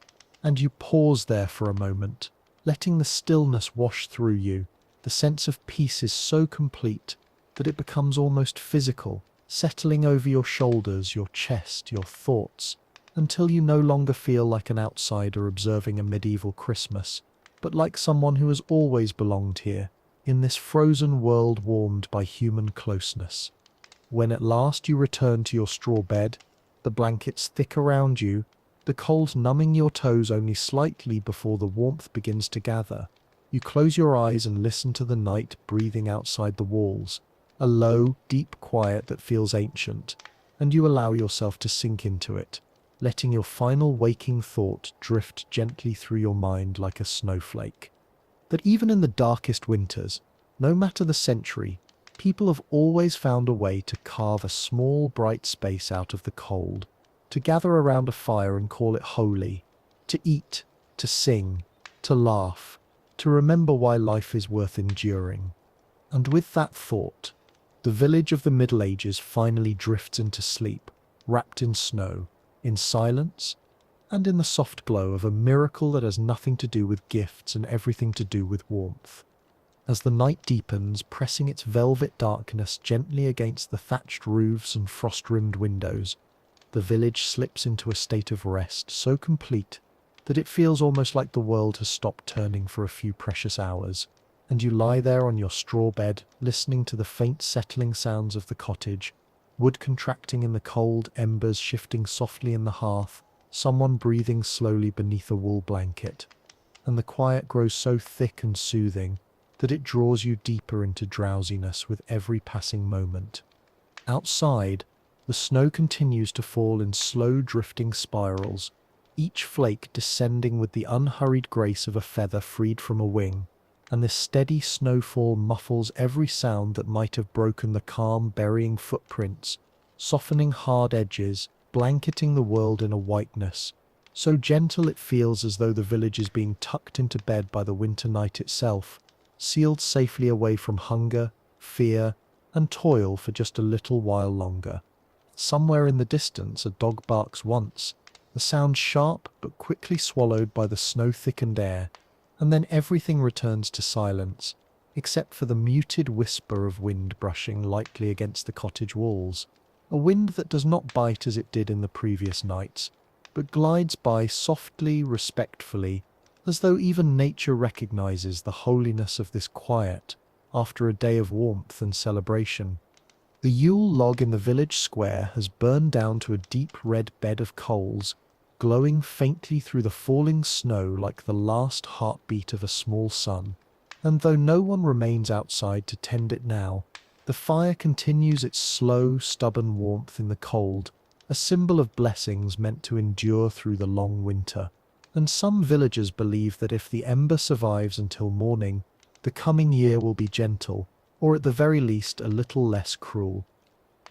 And you pause there for a moment, letting the stillness wash through you. The sense of peace is so complete that it becomes almost physical, settling over your shoulders, your chest, your thoughts, until you no longer feel like an outsider observing a medieval Christmas, but like someone who has always belonged here, in this frozen world warmed by human closeness. When at last you return to your straw bed, the blankets thick around you, the cold numbing your toes only slightly before the warmth begins to gather, you close your eyes and listen to the night breathing outside the walls, a low, deep quiet that feels ancient, and you allow yourself to sink into it, letting your final waking thought drift gently through your mind like a snowflake. That even in the darkest winters, no matter the century, people have always found a way to carve a small, bright space out of the cold, to gather around a fire and call it holy, to eat, to sing, to laugh, to remember why life is worth enduring. And with that thought, the village of the Middle Ages finally drifts into sleep, wrapped in snow, in silence, and in the soft glow of a miracle that has nothing to do with gifts and everything to do with warmth. As the night deepens, pressing its velvet darkness gently against the thatched roofs and frost-rimmed windows, the village slips into a state of rest so complete that it feels almost like the world has stopped turning for a few precious hours, and you lie there on your straw bed, listening to the faint settling sounds of the cottage, wood contracting in the cold, embers shifting softly in the hearth, someone breathing slowly beneath a wool blanket, and the quiet grows so thick and soothing that it draws you deeper into drowsiness with every passing moment. Outside, the snow continues to fall in slow drifting spirals, each flake descending with the unhurried grace of a feather freed from a wing, and this steady snowfall muffles every sound that might have broken the calm, burying footprints, softening hard edges, blanketing the world in a whiteness, so gentle it feels as though the village is being tucked into bed by the winter night itself, sealed safely away from hunger, fear, and toil for just a little while longer. Somewhere in the distance a dog barks once, the sound sharp but quickly swallowed by the snow-thickened air, and then everything returns to silence, except for the muted whisper of wind brushing lightly against the cottage walls, a wind that does not bite as it did in the previous nights, but glides by softly, respectfully, as though even nature recognizes the holiness of this quiet after a day of warmth and celebration. The Yule log in the village square has burned down to a deep red bed of coals, glowing faintly through the falling snow like the last heartbeat of a small sun, and though no one remains outside to tend it now, the fire continues its slow, stubborn warmth in the cold, a symbol of blessings meant to endure through the long winter. And some villagers believe that if the ember survives until morning, the coming year will be gentle, or at the very least a little less cruel.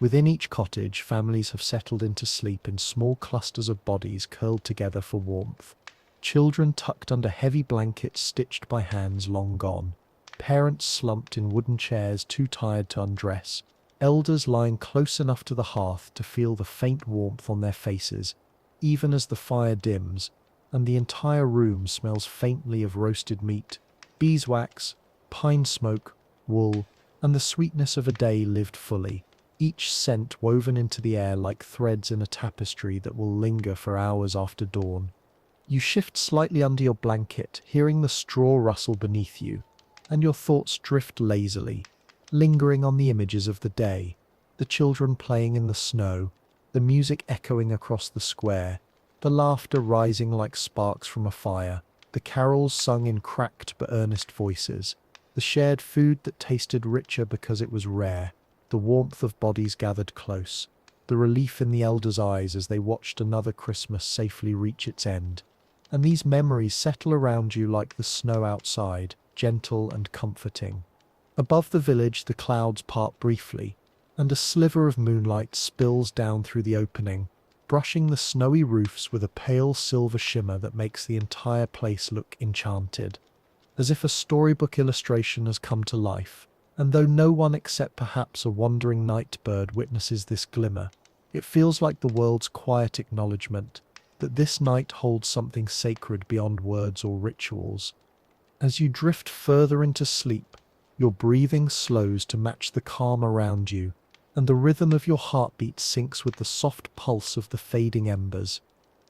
Within each cottage, families have settled into sleep in small clusters of bodies curled together for warmth. Children tucked under heavy blankets stitched by hands long gone. Parents slumped in wooden chairs too tired to undress. Elders lying close enough to the hearth to feel the faint warmth on their faces, even as the fire dims, and the entire room smells faintly of roasted meat, beeswax, pine smoke, wool, and the sweetness of a day lived fully, each scent woven into the air like threads in a tapestry that will linger for hours after dawn. You shift slightly under your blanket, hearing the straw rustle beneath you, and your thoughts drift lazily, lingering on the images of the day, the children playing in the snow, the music echoing across the square, the laughter rising like sparks from a fire, the carols sung in cracked but earnest voices, the shared food that tasted richer because it was rare, the warmth of bodies gathered close, the relief in the elders' eyes as they watched another Christmas safely reach its end. And these memories settle around you like the snow outside, gentle and comforting. Above the village, the clouds part briefly, and a sliver of moonlight spills down through the opening, brushing the snowy roofs with a pale silver shimmer that makes the entire place look enchanted, as if a storybook illustration has come to life. And though no one except perhaps a wandering night bird witnesses this glimmer, it feels like the world's quiet acknowledgement that this night holds something sacred beyond words or rituals. As you drift further into sleep, your breathing slows to match the calm around you, and the rhythm of your heartbeat syncs with the soft pulse of the fading embers,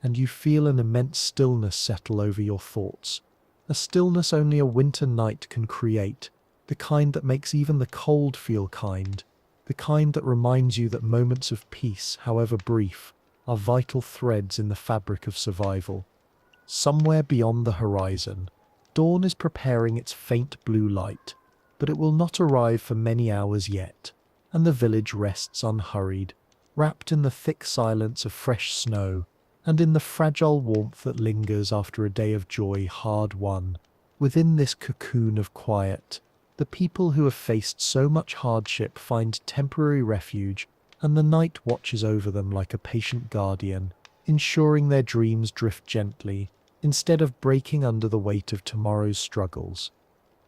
and you feel an immense stillness settle over your thoughts, a stillness only a winter night can create, the kind that makes even the cold feel kind. the kind that reminds you that moments of peace, however brief, are vital threads in the fabric of survival. Somewhere beyond the horizon, dawn is preparing its faint blue light, but it will not arrive for many hours yet, and the village rests unhurried, wrapped in the thick silence of fresh snow, and in the fragile warmth that lingers after a day of joy hard won. Within this cocoon of quiet, the people who have faced so much hardship find temporary refuge, and the night watches over them like a patient guardian, ensuring their dreams drift gently, instead of breaking under the weight of tomorrow's struggles.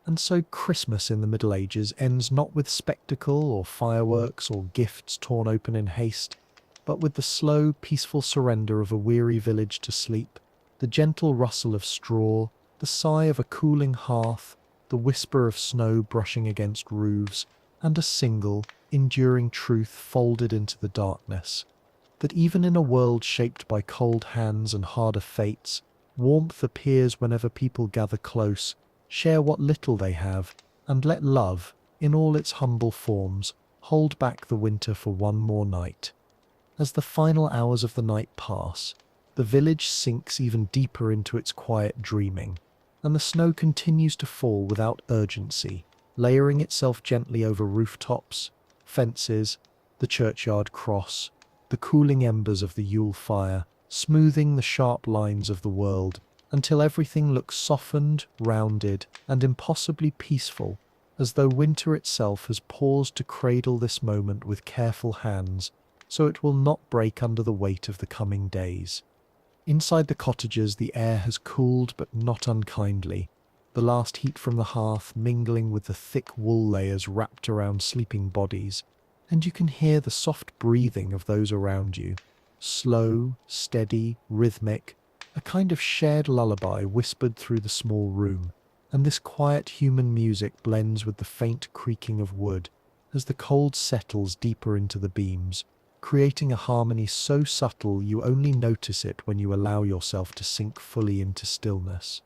And so Christmas in the Middle Ages ends not with spectacle or fireworks or gifts torn open in haste, but with the slow, peaceful surrender of a weary village to sleep, the gentle rustle of straw, the sigh of a cooling hearth, the whisper of snow brushing against roofs, and a single, enduring truth folded into the darkness, that even in a world shaped by cold hands and harder fates, warmth appears whenever people gather close, share what little they have, and let love, in all its humble forms, hold back the winter for one more night. As the final hours of the night pass, the village sinks even deeper into its quiet dreaming, and the snow continues to fall without urgency, layering itself gently over rooftops, fences, the churchyard cross, the cooling embers of the Yule fire, smoothing the sharp lines of the world, until everything looks softened, rounded, and impossibly peaceful, as though winter itself has paused to cradle this moment with careful hands, so it will not break under the weight of the coming days. Inside the cottages the air has cooled but not unkindly, the last heat from the hearth mingling with the thick wool layers wrapped around sleeping bodies, and you can hear the soft breathing of those around you, slow, steady, rhythmic, a kind of shared lullaby whispered through the small room, and this quiet human music blends with the faint creaking of wood as the cold settles deeper into the beams, creating a harmony so subtle you only notice it when you allow yourself to sink fully into stillness.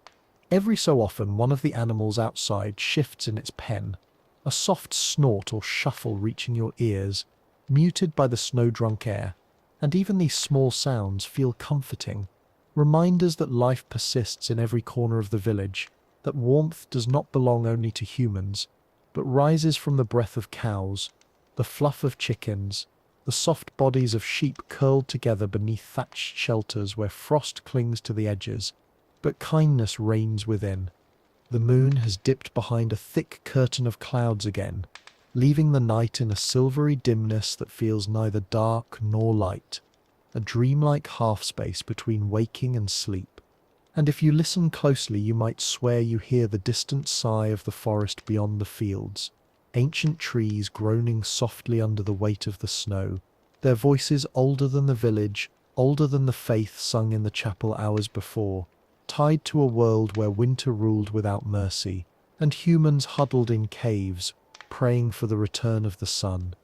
Every so often one of the animals outside shifts in its pen, a soft snort or shuffle reaching your ears, muted by the snow-drunk air, and even these small sounds feel comforting, reminders that life persists in every corner of the village, that warmth does not belong only to humans, but rises from the breath of cows, the fluff of chickens, the soft bodies of sheep curled together beneath thatched shelters where frost clings to the edges, but kindness reigns within. The moon has dipped behind a thick curtain of clouds again, leaving the night in a silvery dimness that feels neither dark nor light, a dreamlike half-space between waking and sleep. And if you listen closely, you might swear you hear the distant sigh of the forest beyond the fields, ancient trees groaning softly under the weight of the snow, their voices older than the village, older than the faith sung in the chapel hours before, tied to a world where winter ruled without mercy, and humans huddled in caves, praying for the return of the sun.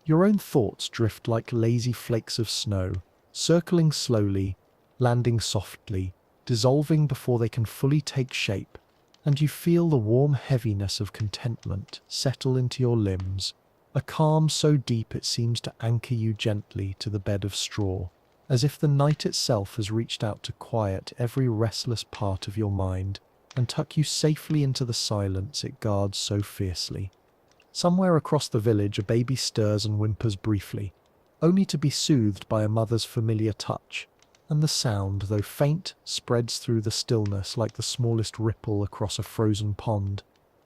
Your own thoughts drift like lazy flakes of snow, circling slowly, landing softly, dissolving before they can fully take shape, and you feel the warm heaviness of contentment settle into your limbs, a calm so deep it seems to anchor you gently to the bed of straw, as if the night itself has reached out to quiet every restless part of your mind and tuck you safely into the silence it guards so fiercely. Somewhere across the village a baby stirs and whimpers briefly, only to be soothed by a mother's familiar touch, and the sound, though faint, spreads through the stillness like the smallest ripple across a frozen pond,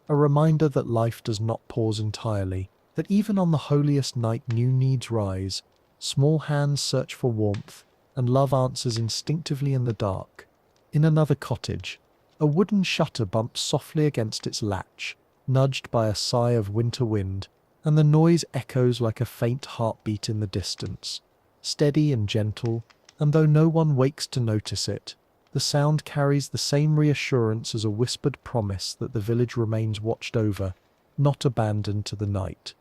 a reminder that life does not pause entirely, that even on the holiest night new needs rise, small hands search for warmth, and love answers instinctively in the dark. In another cottage, a wooden shutter bumps softly against its latch, nudged by a sigh of winter wind, and the noise echoes like a faint heartbeat in the distance, steady and gentle, and though no one wakes to notice it, the sound carries the same reassurance as a whispered promise that the village remains watched over, not abandoned to the night.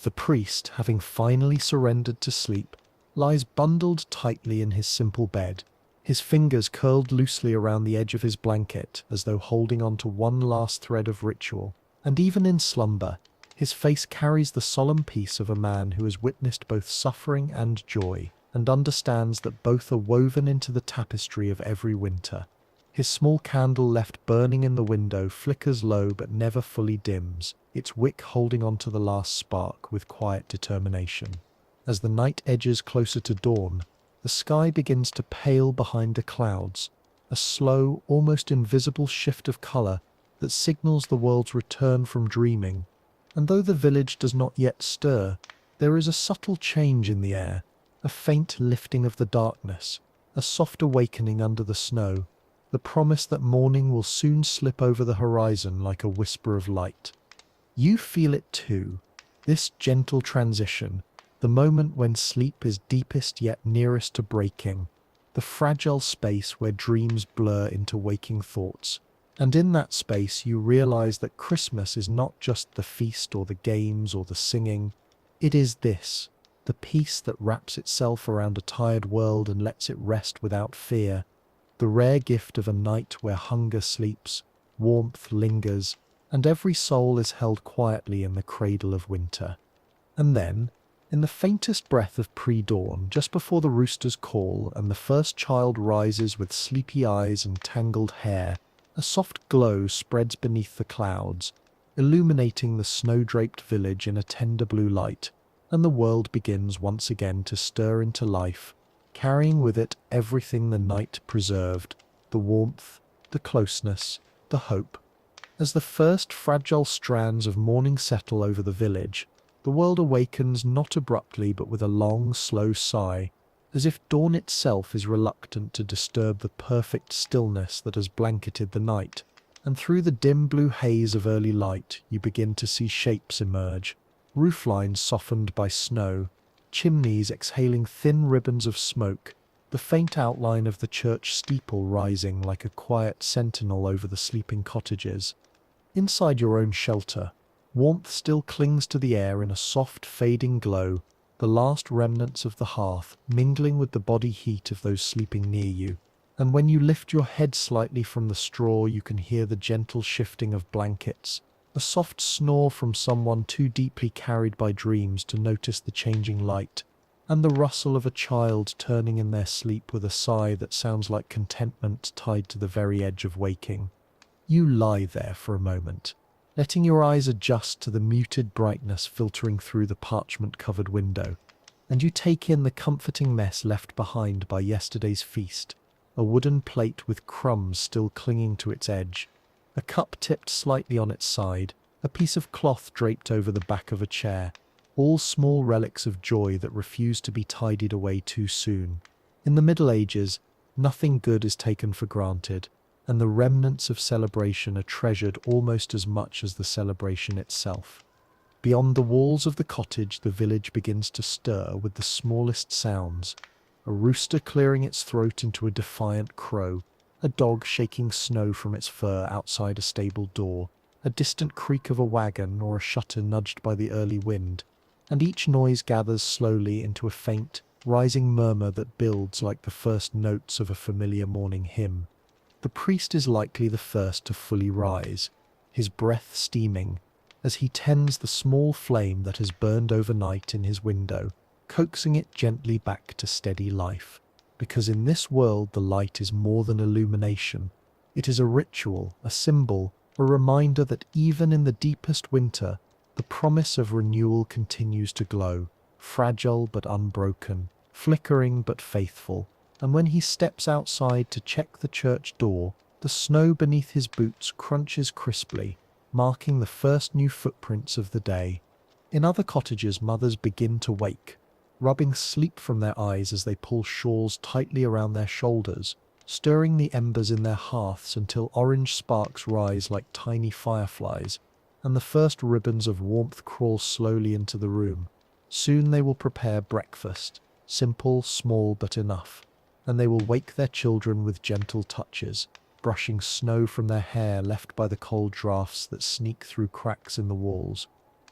The priest, having finally surrendered to sleep, lies bundled tightly in his simple bed, his fingers curled loosely around the edge of his blanket as though holding on to one last thread of ritual, and even in slumber, His face carries the solemn peace of a man who has witnessed both suffering and joy, and understands that both are woven into the tapestry of every winter. His small candle left burning in the window flickers low but never fully dims, its wick holding on to the last spark with quiet determination. As the night edges closer to dawn, the sky begins to pale behind the clouds, a slow, almost invisible shift of colour that signals the world's return from dreaming. And though the village does not yet stir, there is a subtle change in the air, a faint lifting of the darkness, a soft awakening under the snow, the promise that morning will soon slip over the horizon like a whisper of light. You feel it too, this gentle transition, the moment when sleep is deepest yet nearest to breaking, the fragile space where dreams blur into waking thoughts. And in that space you realize that Christmas is not just the feast or the games or the singing. It is this, the peace that wraps itself around a tired world and lets it rest without fear, the rare gift of a night where hunger sleeps, warmth lingers, and every soul is held quietly in the cradle of winter. And then, in the faintest breath of pre-dawn, just before the roosters call and the first child rises with sleepy eyes and tangled hair, a soft glow spreads beneath the clouds, illuminating the snow-draped village in a tender blue light, and the world begins once again to stir into life, carrying with it everything the night preserved, the warmth, the closeness, the hope. As the first fragile strands of morning settle over the village, the world awakens not abruptly but with a long, slow sigh, as if dawn itself is reluctant to disturb the perfect stillness that has blanketed the night, and through the dim blue haze of early light you begin to see shapes emerge, rooflines softened by snow, chimneys exhaling thin ribbons of smoke, the faint outline of the church steeple rising like a quiet sentinel over the sleeping cottages. Inside your own shelter, warmth still clings to the air in a soft, fading glow, the last remnants of the hearth mingling with the body heat of those sleeping near you. And when you lift your head slightly from the straw, you can hear the gentle shifting of blankets, a soft snore from someone too deeply carried by dreams to notice the changing light, and the rustle of a child turning in their sleep with a sigh that sounds like contentment tied to the very edge of waking. You lie there for a moment, letting your eyes adjust to the muted brightness filtering through the parchment-covered window, and you take in the comforting mess left behind by yesterday's feast, a wooden plate with crumbs still clinging to its edge, a cup tipped slightly on its side, a piece of cloth draped over the back of a chair, all small relics of joy that refuse to be tidied away too soon. In the Middle Ages, nothing good is taken for granted, and the remnants of celebration are treasured almost as much as the celebration itself. Beyond the walls of the cottage, the village begins to stir with the smallest sounds, a rooster clearing its throat into a defiant crow, a dog shaking snow from its fur outside a stable door, a distant creak of a wagon or a shutter nudged by the early wind, and each noise gathers slowly into a faint, rising murmur that builds like the first notes of a familiar morning hymn. The priest is likely the first to fully rise, his breath steaming, as he tends the small flame that has burned overnight in his window, coaxing it gently back to steady life. Because in this world the light is more than illumination. It is a ritual, a symbol, a reminder that even in the deepest winter, the promise of renewal continues to glow, fragile but unbroken, flickering but faithful. And when he steps outside to check the church door, the snow beneath his boots crunches crisply, marking the first new footprints of the day. In other cottages, mothers begin to wake, rubbing sleep from their eyes as they pull shawls tightly around their shoulders, stirring the embers in their hearths until orange sparks rise like tiny fireflies, and the first ribbons of warmth crawl slowly into the room. Soon they will prepare breakfast, simple, small but enough, and they will wake their children with gentle touches, brushing snow from their hair left by the cold draughts that sneak through cracks in the walls.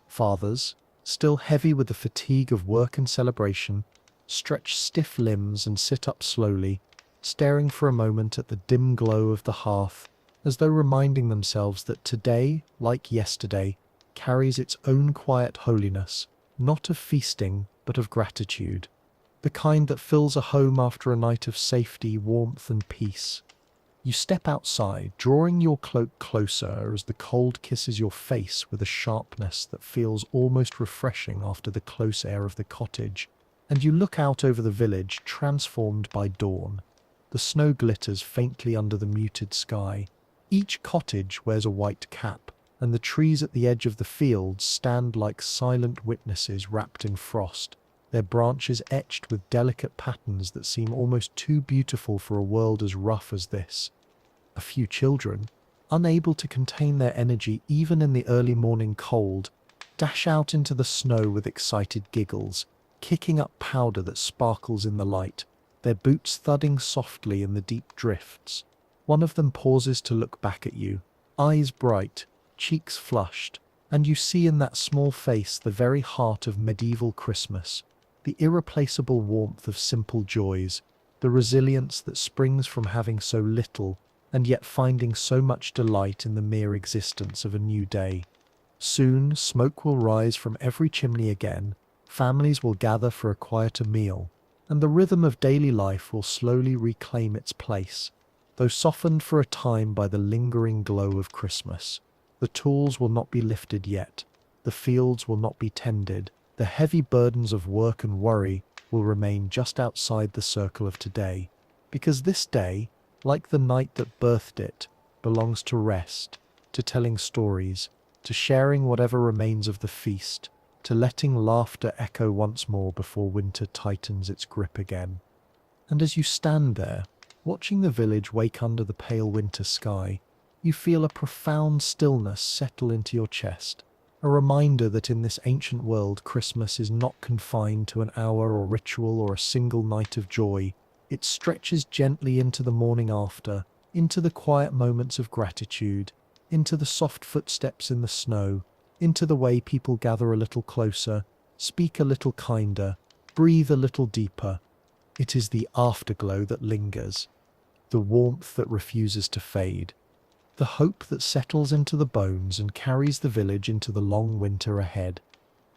Fathers, still heavy with the fatigue of work and celebration, stretch stiff limbs and sit up slowly, staring for a moment at the dim glow of the hearth, as though reminding themselves that today, like yesterday, carries its own quiet holiness, not of feasting, but of gratitude. The kind that fills a home after a night of safety, warmth, and peace. You step outside, drawing your cloak closer as the cold kisses your face with a sharpness that feels almost refreshing after the close air of the cottage, and you look out over the village transformed by dawn. The snow glitters faintly under the muted sky. Each cottage wears a white cap, and the trees at the edge of the fields stand like silent witnesses wrapped in frost, their branches etched with delicate patterns that seem almost too beautiful for a world as rough as this. A few children, unable to contain their energy even in the early morning cold, dash out into the snow with excited giggles, kicking up powder that sparkles in the light, their boots thudding softly in the deep drifts. One of them pauses to look back at you, eyes bright, cheeks flushed, and you see in that small face the very heart of medieval Christmas, the irreplaceable warmth of simple joys, the resilience that springs from having so little and yet finding so much delight in the mere existence of a new day. Soon, smoke will rise from every chimney again, families will gather for a quieter meal, and the rhythm of daily life will slowly reclaim its place, though softened for a time by the lingering glow of Christmas. The tools will not be lifted yet, the fields will not be tended, the heavy burdens of work and worry will remain just outside the circle of today, because this day, like the night that birthed it, belongs to rest, to telling stories, to sharing whatever remains of the feast, to letting laughter echo once more before winter tightens its grip again. And as you stand there, watching the village wake under the pale winter sky, you feel a profound stillness settle into your chest, a reminder that in this ancient world Christmas is not confined to an hour or ritual or a single night of joy. It stretches gently into the morning after, into the quiet moments of gratitude, into the soft footsteps in the snow, into the way people gather a little closer, speak a little kinder, breathe a little deeper. It is the afterglow that lingers, the warmth that refuses to fade, the hope that settles into the bones and carries the village into the long winter ahead.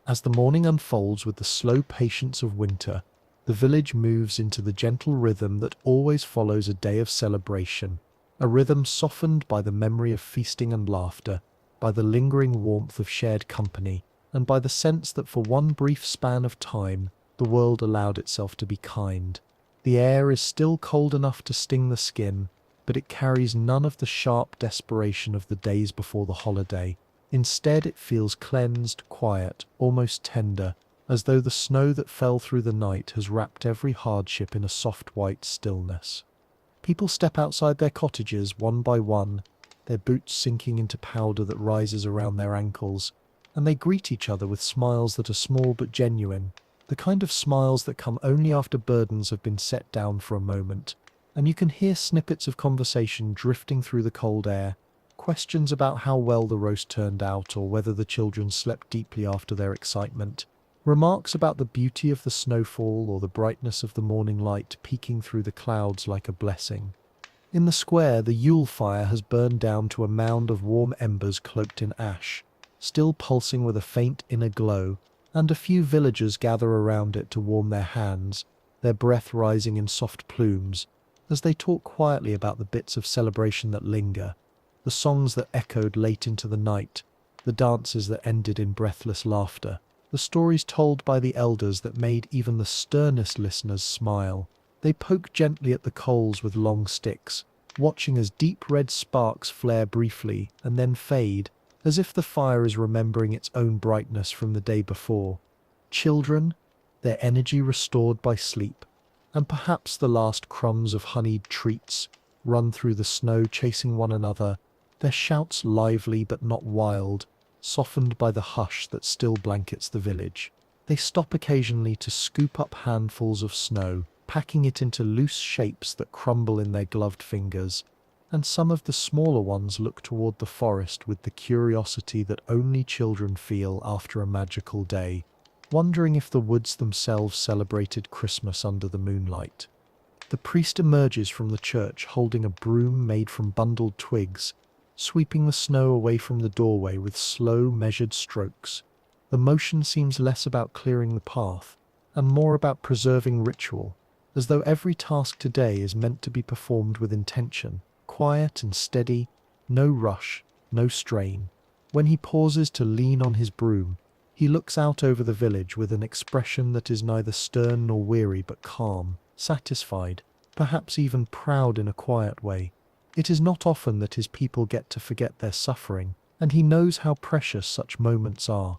As the morning unfolds with the slow patience of winter, the village moves into the gentle rhythm that always follows a day of celebration, a rhythm softened by the memory of feasting and laughter, by the lingering warmth of shared company, and by the sense that for one brief span of time, the world allowed itself to be kind. The air is still cold enough to sting the skin, but it carries none of the sharp desperation of the days before the holiday. Instead, it feels cleansed, quiet, almost tender, as though the snow that fell through the night has wrapped every hardship in a soft white stillness. People step outside their cottages one by one, their boots sinking into powder that rises around their ankles, and they greet each other with smiles that are small but genuine, the kind of smiles that come only after burdens have been set down for a moment, and you can hear snippets of conversation drifting through the cold air, questions about how well the roast turned out or whether the children slept deeply after their excitement, remarks about the beauty of the snowfall or the brightness of the morning light peeking through the clouds like a blessing. In the square, the Yule fire has burned down to a mound of warm embers cloaked in ash, still pulsing with a faint inner glow, and a few villagers gather around it to warm their hands, their breath rising in soft plumes, as they talk quietly about the bits of celebration that linger, the songs that echoed late into the night, the dances that ended in breathless laughter, the stories told by the elders that made even the sternest listeners smile. They poke gently at the coals with long sticks, watching as deep red sparks flare briefly and then fade, as if the fire is remembering its own brightness from the day before. Children, their energy restored by sleep, and perhaps the last crumbs of honeyed treats, run through the snow chasing one another, their shouts lively but not wild, softened by the hush that still blankets the village. They stop occasionally to scoop up handfuls of snow, packing it into loose shapes that crumble in their gloved fingers, and some of the smaller ones look toward the forest with the curiosity that only children feel after a magical day, wondering if the woods themselves celebrated Christmas under the moonlight. The priest emerges from the church holding a broom made from bundled twigs, sweeping the snow away from the doorway with slow, measured strokes. The motion seems less about clearing the path and more about preserving ritual, as though every task today is meant to be performed with intention, quiet and steady, no rush, no strain. When he pauses to lean on his broom, he looks out over the village with an expression that is neither stern nor weary but calm, satisfied, perhaps even proud in a quiet way. It is not often that his people get to forget their suffering, and he knows how precious such moments are.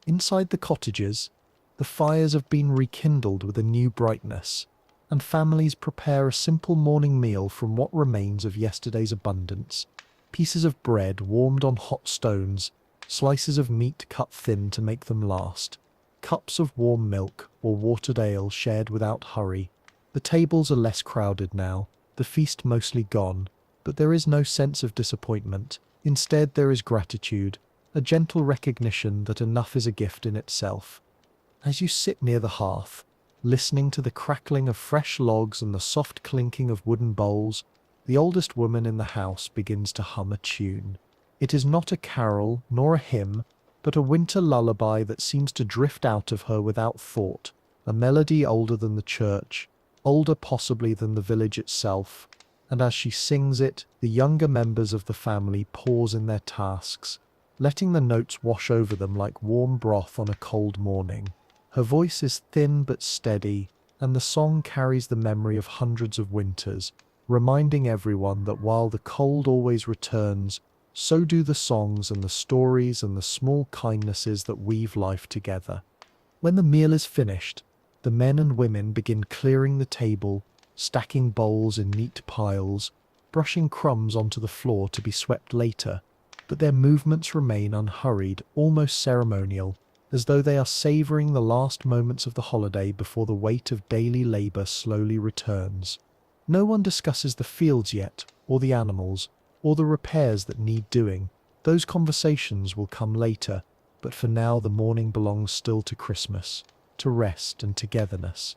Inside the cottages, the fires have been rekindled with a new brightness, and families prepare a simple morning meal from what remains of yesterday's abundance. Pieces of bread warmed on hot stones, slices of meat cut thin to make them last, cups of warm milk or watered ale shared without hurry. The tables are less crowded now, the feast mostly gone, but there is no sense of disappointment. Instead, there is gratitude, a gentle recognition that enough is a gift in itself. As you sit near the hearth, listening to the crackling of fresh logs and the soft clinking of wooden bowls, the oldest woman in the house begins to hum a tune. It is not a carol nor a hymn, but a winter lullaby that seems to drift out of her without thought, a melody older than the church, older possibly than the village itself, and as she sings it, the younger members of the family pause in their tasks, letting the notes wash over them like warm broth on a cold morning. Her voice is thin but steady, and the song carries the memory of hundreds of winters, reminding everyone that while the cold always returns, so do the songs and the stories and the small kindnesses that weave life together. When the meal is finished, the men and women begin clearing the table, stacking bowls in neat piles, brushing crumbs onto the floor to be swept later, but their movements remain unhurried, almost ceremonial, as though they are savouring the last moments of the holiday before the weight of daily labour slowly returns. No one discusses the fields yet, or the animals, or the repairs that need doing. Those conversations will come later, but for now the morning belongs still to Christmas, to rest and togetherness.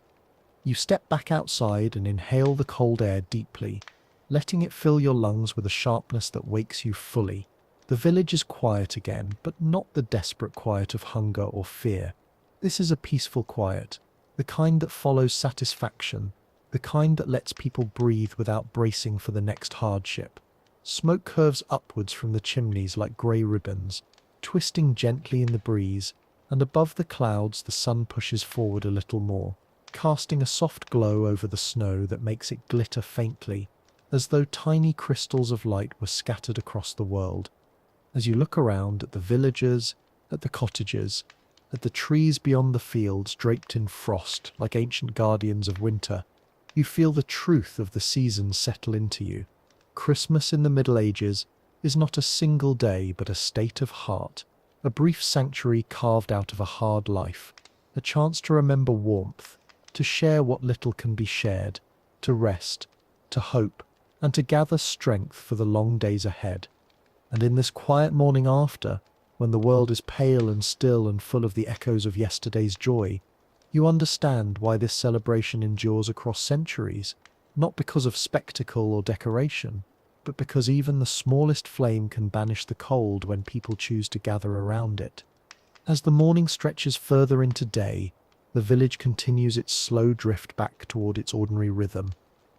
You step back outside and inhale the cold air deeply, letting it fill your lungs with a sharpness that wakes you fully. The village is quiet again, but not the desperate quiet of hunger or fear. This is a peaceful quiet, the kind that follows satisfaction, the kind that lets people breathe without bracing for the next hardship. Smoke curves upwards from the chimneys like grey ribbons, twisting gently in the breeze, and above the clouds the sun pushes forward a little more, casting a soft glow over the snow that makes it glitter faintly, as though tiny crystals of light were scattered across the world. As you look around at the villagers, at the cottages, at the trees beyond the fields draped in frost like ancient guardians of winter, you feel the truth of the seasons settle into you. Christmas in the Middle Ages is not a single day but a state of heart, a brief sanctuary carved out of a hard life, a chance to remember warmth, to share what little can be shared, to rest, to hope, and to gather strength for the long days ahead. And in this quiet morning after, when the world is pale and still and full of the echoes of yesterday's joy, you understand why this celebration endures across centuries, not because of spectacle or decoration, but because even the smallest flame can banish the cold when people choose to gather around it. As the morning stretches further into day, the village continues its slow drift back toward its ordinary rhythm,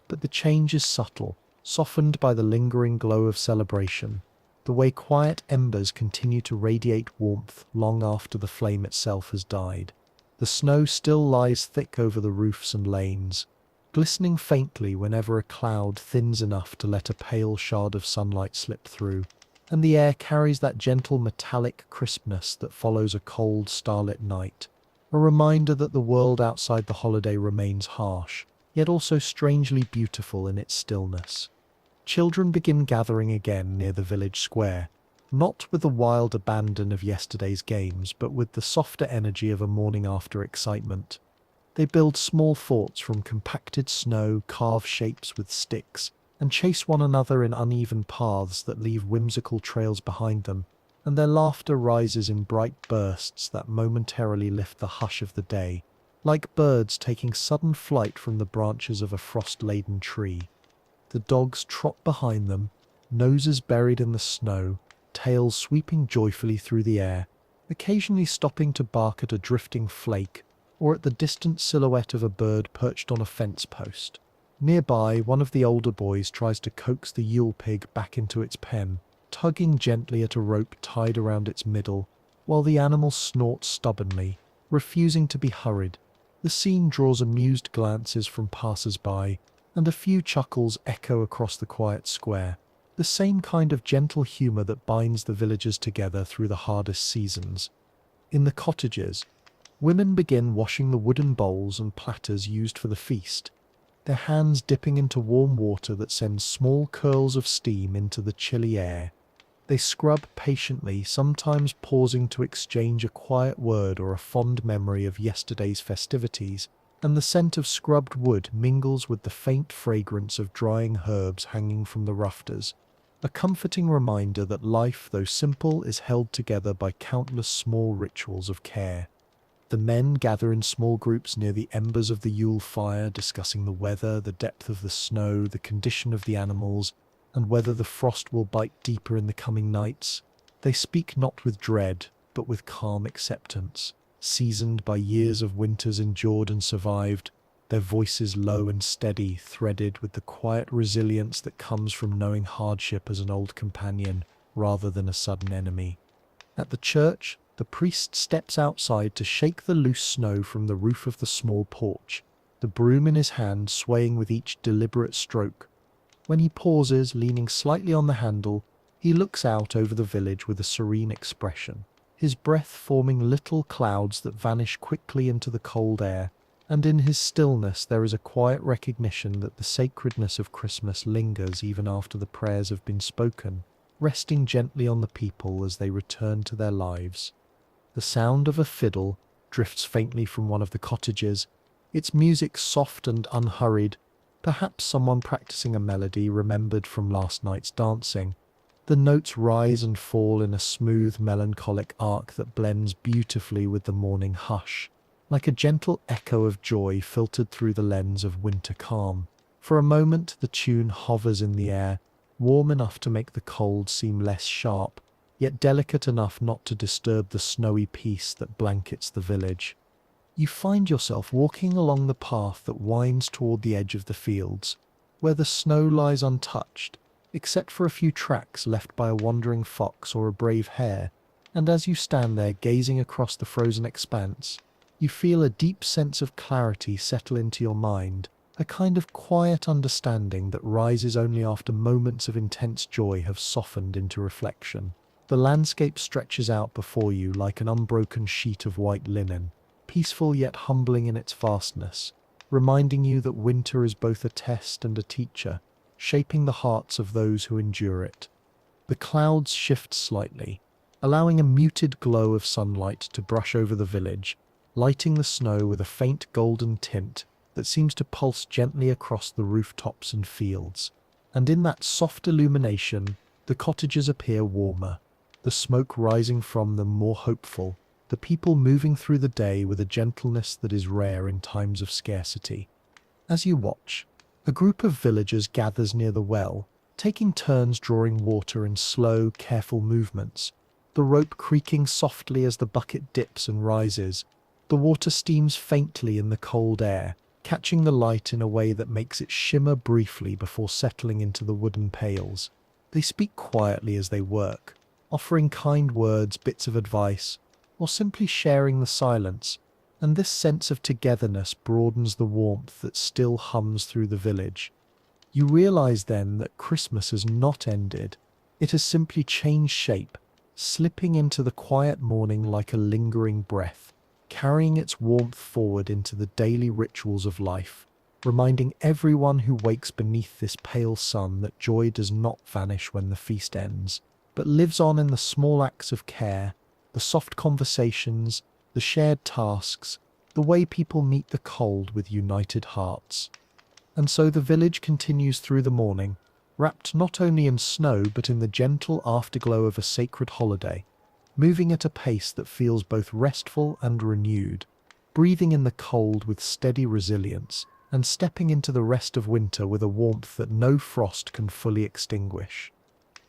but the change is subtle, softened by the lingering glow of celebration, the way quiet embers continue to radiate warmth long after the flame itself has died. The snow still lies thick over the roofs and lanes, glistening faintly whenever a cloud thins enough to let a pale shard of sunlight slip through, and the air carries that gentle metallic crispness that follows a cold starlit night, a reminder that the world outside the holiday remains harsh, yet also strangely beautiful in its stillness. Children begin gathering again near the village square, not with the wild abandon of yesterday's games, but with the softer energy of a morning after excitement. They build small forts from compacted snow, carve shapes with sticks, and chase one another in uneven paths that leave whimsical trails behind them, and their laughter rises in bright bursts that momentarily lift the hush of the day, like birds taking sudden flight from the branches of a frost-laden tree. The dogs trot behind them, noses buried in the snow, tails sweeping joyfully through the air, occasionally stopping to bark at a drifting flake or at the distant silhouette of a bird perched on a fence post. Nearby, one of the older boys tries to coax the Yule pig back into its pen, tugging gently at a rope tied around its middle, while the animal snorts stubbornly, refusing to be hurried. The scene draws amused glances from passers-by, and a few chuckles echo across the quiet square. The same kind of gentle humour that binds the villagers together through the hardest seasons. In the cottages, women begin washing the wooden bowls and platters used for the feast, their hands dipping into warm water that sends small curls of steam into the chilly air. They scrub patiently, sometimes pausing to exchange a quiet word or a fond memory of yesterday's festivities, and the scent of scrubbed wood mingles with the faint fragrance of drying herbs hanging from the rafters, a comforting reminder that life, though simple, is held together by countless small rituals of care. The men gather in small groups near the embers of the Yule fire, discussing the weather, the depth of the snow, the condition of the animals, and whether the frost will bite deeper in the coming nights. They speak not with dread, but with calm acceptance, seasoned by years of winters endured and survived, their voices low and steady, threaded with the quiet resilience that comes from knowing hardship as an old companion rather than a sudden enemy. At the church, the priest steps outside to shake the loose snow from the roof of the small porch, the broom in his hand swaying with each deliberate stroke. When he pauses, leaning slightly on the handle, he looks out over the village with a serene expression, his breath forming little clouds that vanish quickly into the cold air, and in his stillness there is a quiet recognition that the sacredness of Christmas lingers even after the prayers have been spoken, resting gently on the people as they return to their lives. The sound of a fiddle drifts faintly from one of the cottages, its music soft and unhurried, perhaps someone practicing a melody remembered from last night's dancing. The notes rise and fall in a smooth, melancholic arc that blends beautifully with the morning hush, like a gentle echo of joy filtered through the lens of winter calm. For a moment the tune hovers in the air, warm enough to make the cold seem less sharp, yet delicate enough not to disturb the snowy peace that blankets the village. You find yourself walking along the path that winds toward the edge of the fields, where the snow lies untouched, except for a few tracks left by a wandering fox or a brave hare, and as you stand there gazing across the frozen expanse, you feel a deep sense of clarity settle into your mind, a kind of quiet understanding that rises only after moments of intense joy have softened into reflection. The landscape stretches out before you like an unbroken sheet of white linen, peaceful yet humbling in its vastness, reminding you that winter is both a test and a teacher, shaping the hearts of those who endure it. The clouds shift slightly, allowing a muted glow of sunlight to brush over the village, lighting the snow with a faint golden tint that seems to pulse gently across the rooftops and fields. And in that soft illumination, the cottages appear warmer, the smoke rising from them more hopeful, the people moving through the day with a gentleness that is rare in times of scarcity. As you watch, a group of villagers gathers near the well, taking turns drawing water in slow, careful movements, the rope creaking softly as the bucket dips and rises. The water steams faintly in the cold air, catching the light in a way that makes it shimmer briefly before settling into the wooden pails. They speak quietly as they work, offering kind words, bits of advice, or simply sharing the silence, and this sense of togetherness broadens the warmth that still hums through the village. You realize then that Christmas has not ended. It has simply changed shape, slipping into the quiet morning like a lingering breath, carrying its warmth forward into the daily rituals of life, reminding everyone who wakes beneath this pale sun that joy does not vanish when the feast ends, but lives on in the small acts of care, the soft conversations, the shared tasks, the way people meet the cold with united hearts. And so the village continues through the morning, wrapped not only in snow but in the gentle afterglow of a sacred holiday, moving at a pace that feels both restful and renewed, breathing in the cold with steady resilience, and stepping into the rest of winter with a warmth that no frost can fully extinguish.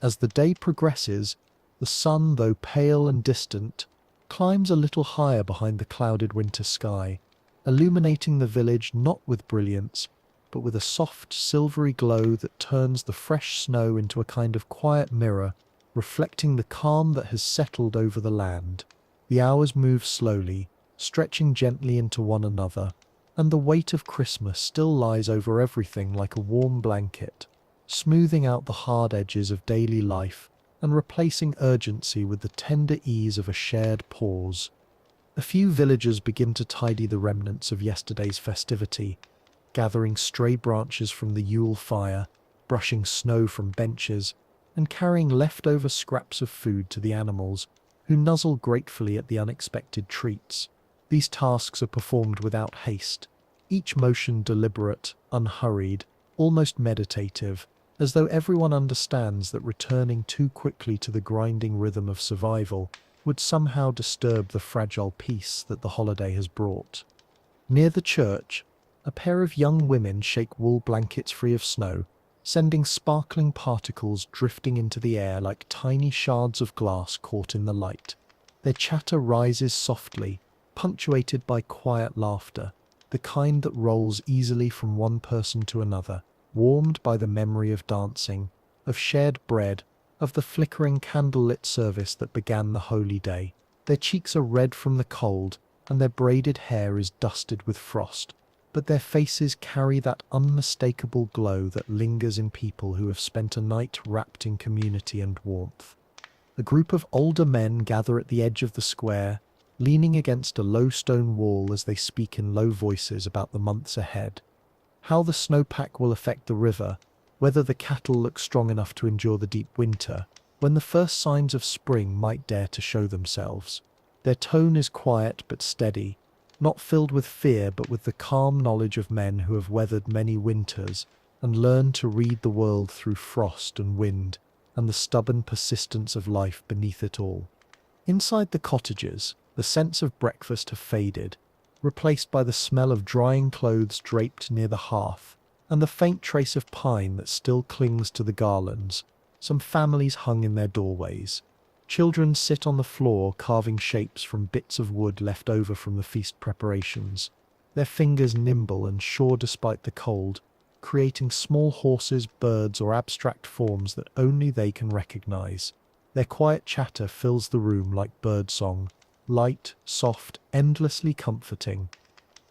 As the day progresses, the sun, though pale and distant, climbs a little higher behind the clouded winter sky, illuminating the village not with brilliance, but with a soft, silvery glow that turns the fresh snow into a kind of quiet mirror, reflecting the calm that has settled over the land. The hours move slowly, stretching gently into one another, and the weight of Christmas still lies over everything like a warm blanket, smoothing out the hard edges of daily life and replacing urgency with the tender ease of a shared pause. A few villagers begin to tidy the remnants of yesterday's festivity, gathering stray branches from the Yule fire, brushing snow from benches, and carrying leftover scraps of food to the animals, who nuzzle gratefully at the unexpected treats. These tasks are performed without haste, each motion deliberate, unhurried, almost meditative, as though everyone understands that returning too quickly to the grinding rhythm of survival would somehow disturb the fragile peace that the holiday has brought. Near the church, a pair of young women shake wool blankets free of snow, sending sparkling particles drifting into the air like tiny shards of glass caught in the light. Their chatter rises softly, punctuated by quiet laughter, the kind that rolls easily from one person to another, warmed by the memory of dancing, of shared bread, of the flickering candlelit service that began the holy day. Their cheeks are red from the cold, and their braided hair is dusted with frost, but their faces carry that unmistakable glow that lingers in people who have spent a night wrapped in community and warmth. A group of older men gather at the edge of the square, leaning against a low stone wall as they speak in low voices about the months ahead. How the snowpack will affect the river, whether the cattle look strong enough to endure the deep winter, when the first signs of spring might dare to show themselves. Their tone is quiet but steady, not filled with fear but with the calm knowledge of men who have weathered many winters and learned to read the world through frost and wind and the stubborn persistence of life beneath it all. Inside the cottages, the scents of breakfast have faded, replaced by the smell of drying clothes draped near the hearth and the faint trace of pine that still clings to the garlands, some families hung in their doorways. Children sit on the floor carving shapes from bits of wood left over from the feast preparations, their fingers nimble and sure despite the cold, creating small horses, birds, or abstract forms that only they can recognize. Their quiet chatter fills the room like birdsong, light, soft, endlessly comforting.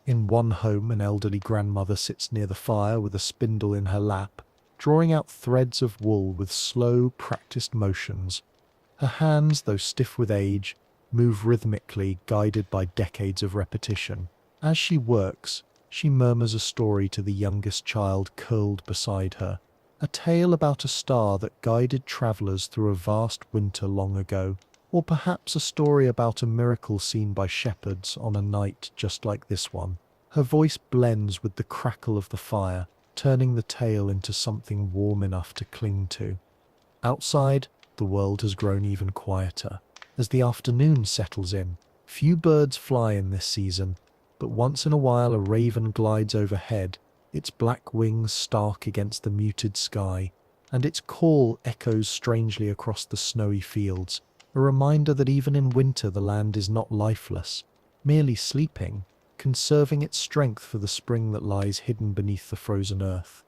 In one home, an elderly grandmother sits near the fire with a spindle in her lap, drawing out threads of wool with slow, practiced motions. Her hands, though stiff with age, move rhythmically, guided by decades of repetition. As she works, she murmurs a story to the youngest child curled beside her, a tale about a star that guided travelers through a vast winter long ago, or perhaps a story about a miracle seen by shepherds on a night just like this one. Her voice blends with the crackle of the fire, turning the tale into something warm enough to cling to. Outside, the world has grown even quieter. As the afternoon settles in, few birds fly in this season, but once in a while a raven glides overhead, its black wings stark against the muted sky, and its call echoes strangely across the snowy fields, a reminder that even in winter the land is not lifeless, merely sleeping, conserving its strength for the spring that lies hidden beneath the frozen earth.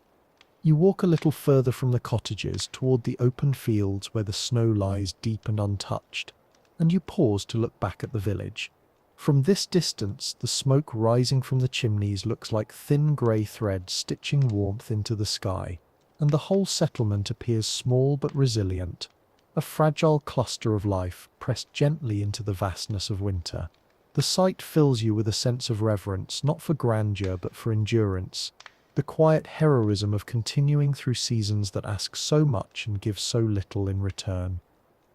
You walk a little further from the cottages toward the open fields where the snow lies deep and untouched, and you pause to look back at the village. From this distance, the smoke rising from the chimneys looks like thin grey thread stitching warmth into the sky, and the whole settlement appears small but resilient, a fragile cluster of life pressed gently into the vastness of winter. The sight fills you with a sense of reverence, not for grandeur but for endurance, the quiet heroism of continuing through seasons that ask so much and give so little in return.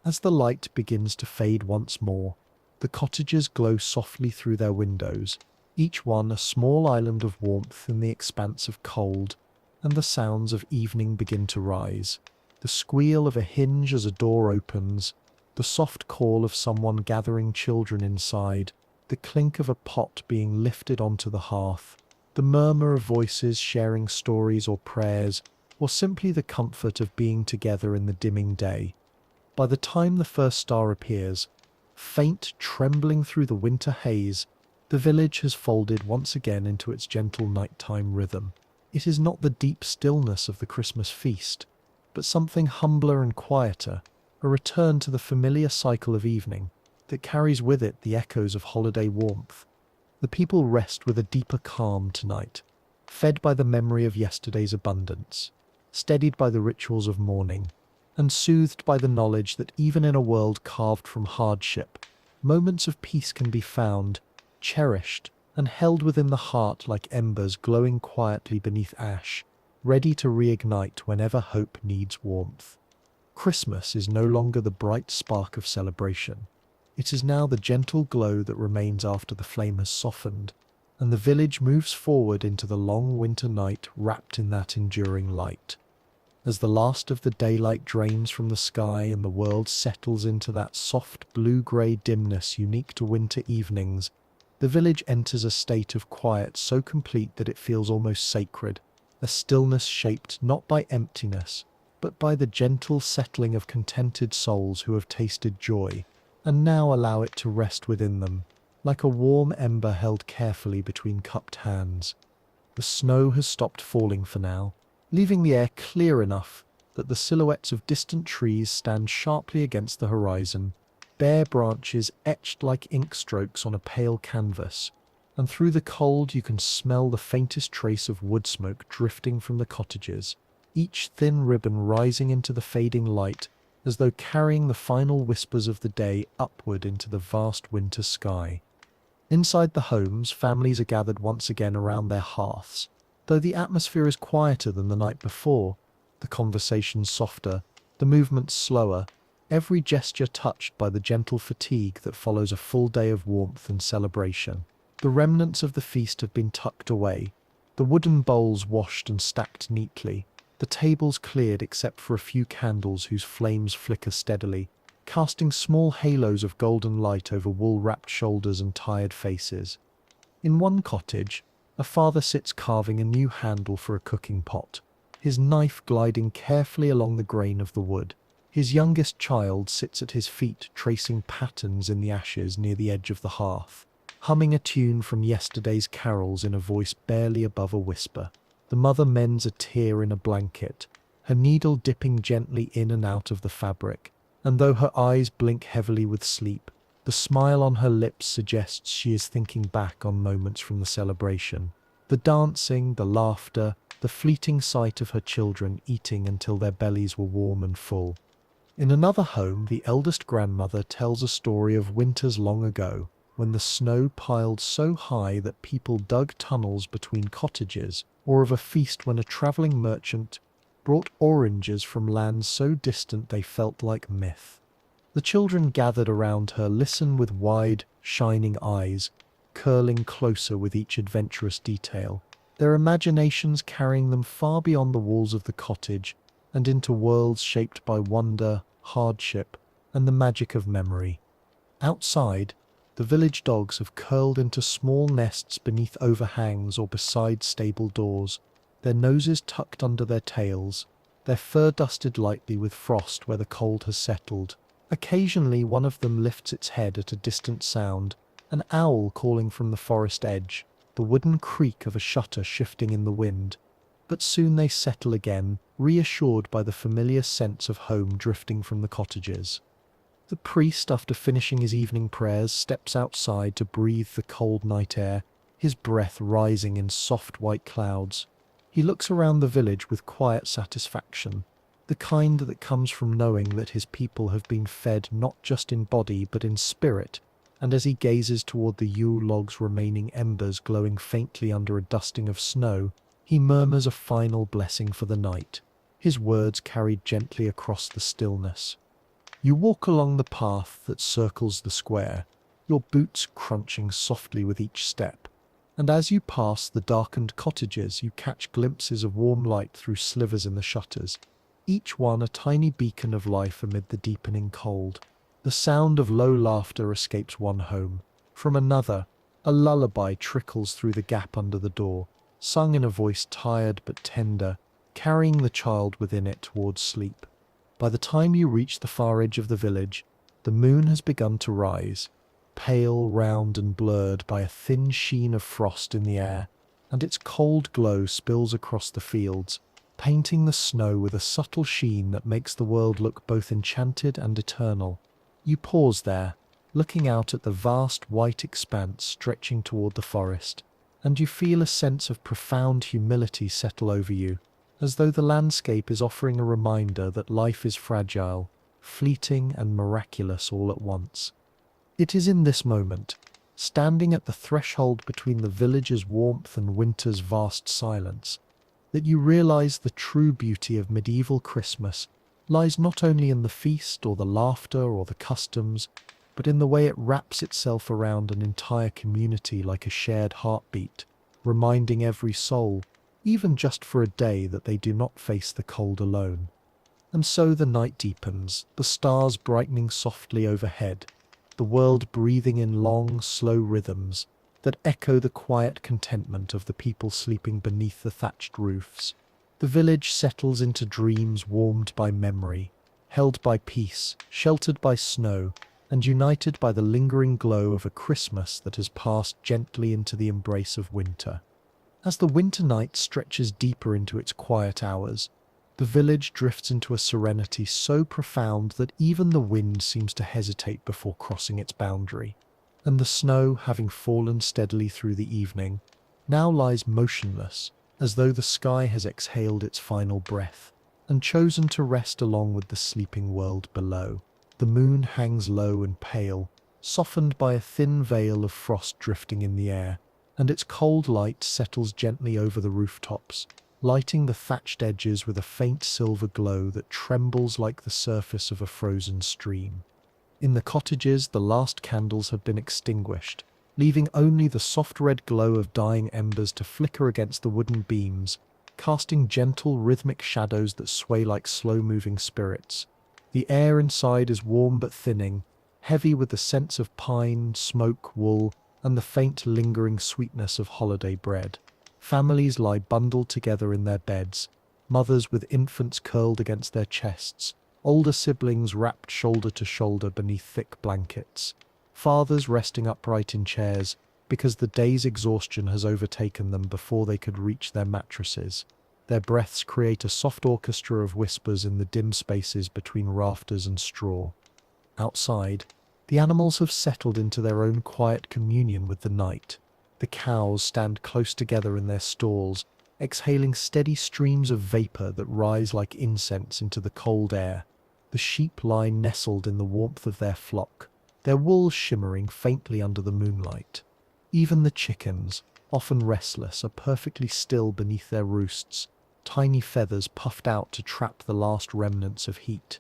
As the light begins to fade once more, the cottages glow softly through their windows, each one a small island of warmth in the expanse of cold, and the sounds of evening begin to rise. The squeal of a hinge as a door opens, the soft call of someone gathering children inside, the clink of a pot being lifted onto the hearth, the murmur of voices sharing stories or prayers, or simply the comfort of being together in the dimming day. By the time the first star appears, faint, trembling through the winter haze, the village has folded once again into its gentle nighttime rhythm. It is not the deep stillness of the Christmas feast, but something humbler and quieter, a return to the familiar cycle of evening that carries with it the echoes of holiday warmth. The people rest with a deeper calm tonight, fed by the memory of yesterday's abundance, steadied by the rituals of mourning, and soothed by the knowledge that even in a world carved from hardship, moments of peace can be found, cherished, and held within the heart like embers glowing quietly beneath ash, ready to reignite whenever hope needs warmth. Christmas is no longer the bright spark of celebration. It is now the gentle glow that remains after the flame has softened, and the village moves forward into the long winter night wrapped in that enduring light. As the last of the daylight drains from the sky and the world settles into that soft blue-grey dimness unique to winter evenings, the village enters a state of quiet so complete that it feels almost sacred, a stillness shaped not by emptiness, but by the gentle settling of contented souls who have tasted joy, and now allow it to rest within them, like a warm ember held carefully between cupped hands. The snow has stopped falling for now, leaving the air clear enough that the silhouettes of distant trees stand sharply against the horizon, bare branches etched like ink strokes on a pale canvas, and through the cold you can smell the faintest trace of wood smoke drifting from the cottages, each thin ribbon rising into the fading light as though carrying the final whispers of the day upward into the vast winter sky. Inside the homes, families are gathered once again around their hearths. Though the atmosphere is quieter than the night before, the conversations softer, the movements slower, every gesture touched by the gentle fatigue that follows a full day of warmth and celebration. The remnants of the feast have been tucked away, the wooden bowls washed and stacked neatly, the tables cleared except for a few candles whose flames flicker steadily, casting small halos of golden light over wool-wrapped shoulders and tired faces. In one cottage, a father sits carving a new handle for a cooking pot, his knife gliding carefully along the grain of the wood. His youngest child sits at his feet tracing patterns in the ashes near the edge of the hearth, humming a tune from yesterday's carols in a voice barely above a whisper. The mother mends a tear in a blanket, her needle dipping gently in and out of the fabric, and though her eyes blink heavily with sleep, the smile on her lips suggests she is thinking back on moments from the celebration. The dancing, the laughter, the fleeting sight of her children eating until their bellies were warm and full. In another home, the eldest grandmother tells a story of winters long ago, when the snow piled so high that people dug tunnels between cottages, or of a feast when a travelling merchant brought oranges from lands so distant they felt like myth. The children gathered around her listen with wide, shining eyes, curling closer with each adventurous detail, their imaginations carrying them far beyond the walls of the cottage and into worlds shaped by wonder, hardship, and the magic of memory. Outside, the village dogs have curled into small nests beneath overhangs or beside stable doors, their noses tucked under their tails, their fur dusted lightly with frost where the cold has settled. Occasionally one of them lifts its head at a distant sound, an owl calling from the forest edge, the wooden creak of a shutter shifting in the wind. But soon they settle again, reassured by the familiar sense of home drifting from the cottages. The priest, after finishing his evening prayers, steps outside to breathe the cold night air, his breath rising in soft white clouds. He looks around the village with quiet satisfaction, the kind that comes from knowing that his people have been fed not just in body but in spirit, and as he gazes toward the Yule log's remaining embers glowing faintly under a dusting of snow, he murmurs a final blessing for the night, his words carried gently across the stillness. You walk along the path that circles the square, your boots crunching softly with each step, and as you pass the darkened cottages you catch glimpses of warm light through slivers in the shutters, each one a tiny beacon of life amid the deepening cold. The sound of low laughter escapes one home. From another, a lullaby trickles through the gap under the door, sung in a voice tired but tender, carrying the child within it towards sleep. By the time you reach the far edge of the village, the moon has begun to rise, pale, round and blurred by a thin sheen of frost in the air, and its cold glow spills across the fields, painting the snow with a subtle sheen that makes the world look both enchanted and eternal. You pause there, looking out at the vast white expanse stretching toward the forest, and you feel a sense of profound humility settle over you, as though the landscape is offering a reminder that life is fragile, fleeting and miraculous all at once. It is in this moment, standing at the threshold between the village's warmth and winter's vast silence, that you realize the true beauty of medieval Christmas lies not only in the feast or the laughter or the customs, but in the way it wraps itself around an entire community like a shared heartbeat, reminding every soul, even just for a day, that they do not face the cold alone. And so the night deepens, the stars brightening softly overhead, the world breathing in long, slow rhythms that echo the quiet contentment of the people sleeping beneath the thatched roofs. The village settles into dreams warmed by memory, held by peace, sheltered by snow, and united by the lingering glow of a Christmas that has passed gently into the embrace of winter. As the winter night stretches deeper into its quiet hours, the village drifts into a serenity so profound that even the wind seems to hesitate before crossing its boundary, and the snow, having fallen steadily through the evening, now lies motionless, as though the sky has exhaled its final breath and chosen to rest along with the sleeping world below. The moon hangs low and pale, softened by a thin veil of frost drifting in the air, and its cold light settles gently over the rooftops, lighting the thatched edges with a faint silver glow that trembles like the surface of a frozen stream. In the cottages, the last candles have been extinguished, leaving only the soft red glow of dying embers to flicker against the wooden beams, casting gentle, rhythmic shadows that sway like slow-moving spirits. The air inside is warm but thinning, heavy with the scents of pine, smoke, wool, and the faint, lingering sweetness of holiday bread. Families lie bundled together in their beds, mothers with infants curled against their chests, older siblings wrapped shoulder to shoulder beneath thick blankets, fathers resting upright in chairs because the day's exhaustion has overtaken them before they could reach their mattresses. Their breaths create a soft orchestra of whispers in the dim spaces between rafters and straw. Outside, the animals have settled into their own quiet communion with the night. The cows stand close together in their stalls, exhaling steady streams of vapor that rise like incense into the cold air. The sheep lie nestled in the warmth of their flock, their wool shimmering faintly under the moonlight. Even the chickens, often restless, are perfectly still beneath their roosts, tiny feathers puffed out to trap the last remnants of heat.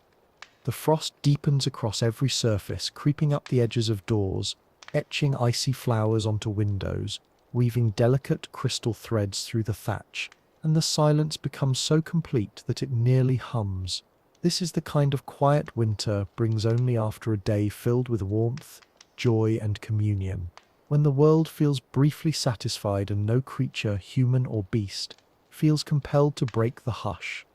The frost deepens across every surface, creeping up the edges of doors, etching icy flowers onto windows, weaving delicate crystal threads through the thatch, and the silence becomes so complete that it nearly hums. This is the kind of quiet winter brings only after a day filled with warmth, joy, and communion, when the world feels briefly satisfied and no creature, human or beast, feels compelled to break the hush.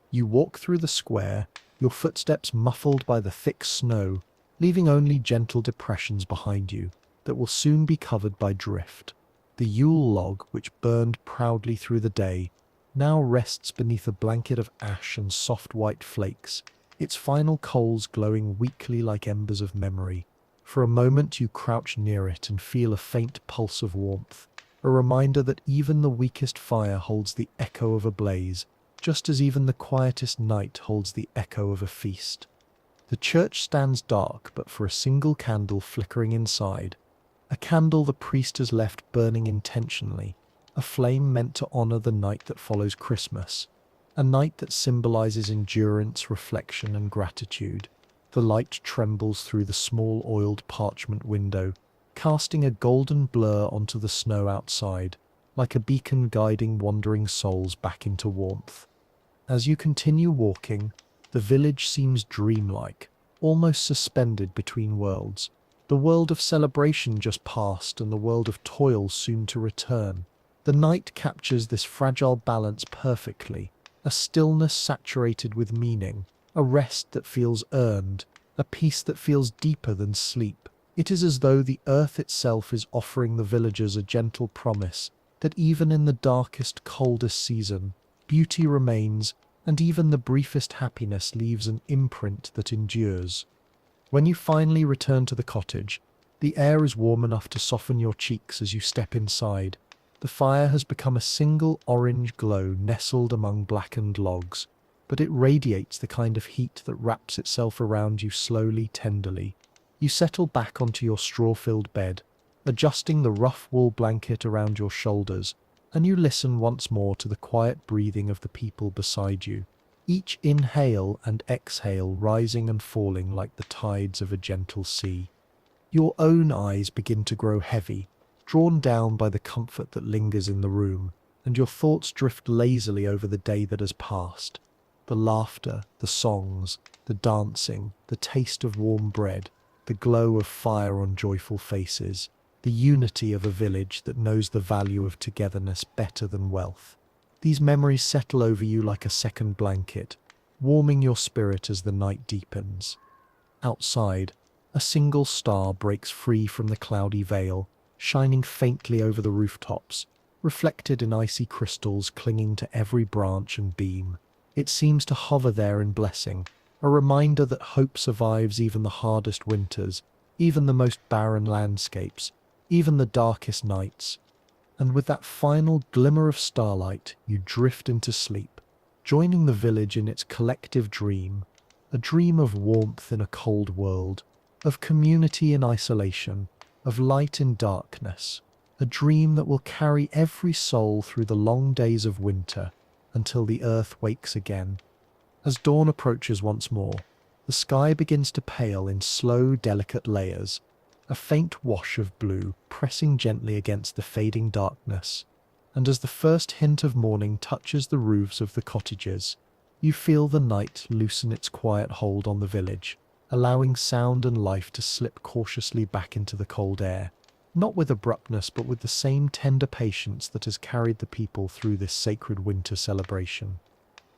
You walk through the square, your footsteps muffled by the thick snow, leaving only gentle depressions behind you that will soon be covered by drift. The Yule log, which burned proudly through the day, now rests beneath a blanket of ash and soft white flakes, its final coals glowing weakly like embers of memory. For a moment you crouch near it and feel a faint pulse of warmth, a reminder that even the weakest fire holds the echo of a blaze, just as even the quietest night holds the echo of a feast. The church stands dark but for a single candle flickering inside, a candle the priest has left burning intentionally, a flame meant to honor the night that follows Christmas, a night that symbolizes endurance, reflection, and gratitude. The light trembles through the small oiled parchment window, casting a golden blur onto the snow outside, like a beacon guiding wandering souls back into warmth. As you continue walking, the village seems dreamlike, almost suspended between worlds. The world of celebration just passed and the world of toil soon to return. The night captures this fragile balance perfectly, a stillness saturated with meaning, a rest that feels earned, a peace that feels deeper than sleep. It is as though the earth itself is offering the villagers a gentle promise that even in the darkest, coldest season, beauty remains, and even the briefest happiness leaves an imprint that endures. When you finally return to the cottage, the air is warm enough to soften your cheeks as you step inside. The fire has become a single orange glow nestled among blackened logs, but it radiates the kind of heat that wraps itself around you slowly, tenderly. You settle back onto your straw-filled bed, adjusting the rough wool blanket around your shoulders, and you listen once more to the quiet breathing of the people beside you, each inhale and exhale rising and falling like the tides of a gentle sea. Your own eyes begin to grow heavy, drawn down by the comfort that lingers in the room, and your thoughts drift lazily over the day that has passed. The laughter, the songs, the dancing, the taste of warm bread, the glow of fire on joyful faces, the unity of a village that knows the value of togetherness better than wealth. These memories settle over you like a second blanket, warming your spirit as the night deepens. Outside, a single star breaks free from the cloudy veil, shining faintly over the rooftops, reflected in icy crystals clinging to every branch and beam. It seems to hover there in blessing, a reminder that hope survives even the hardest winters, even the most barren landscapes, even the darkest nights. And with that final glimmer of starlight, you drift into sleep, joining the village in its collective dream, a dream of warmth in a cold world, of community in isolation, of light in darkness, a dream that will carry every soul through the long days of winter until the earth wakes again. As dawn approaches once more, the sky begins to pale in slow, delicate layers, a faint wash of blue pressing gently against the fading darkness, and as the first hint of morning touches the roofs of the cottages, you feel the night loosen its quiet hold on the village, allowing sound and life to slip cautiously back into the cold air, not with abruptness but with the same tender patience that has carried the people through this sacred winter celebration.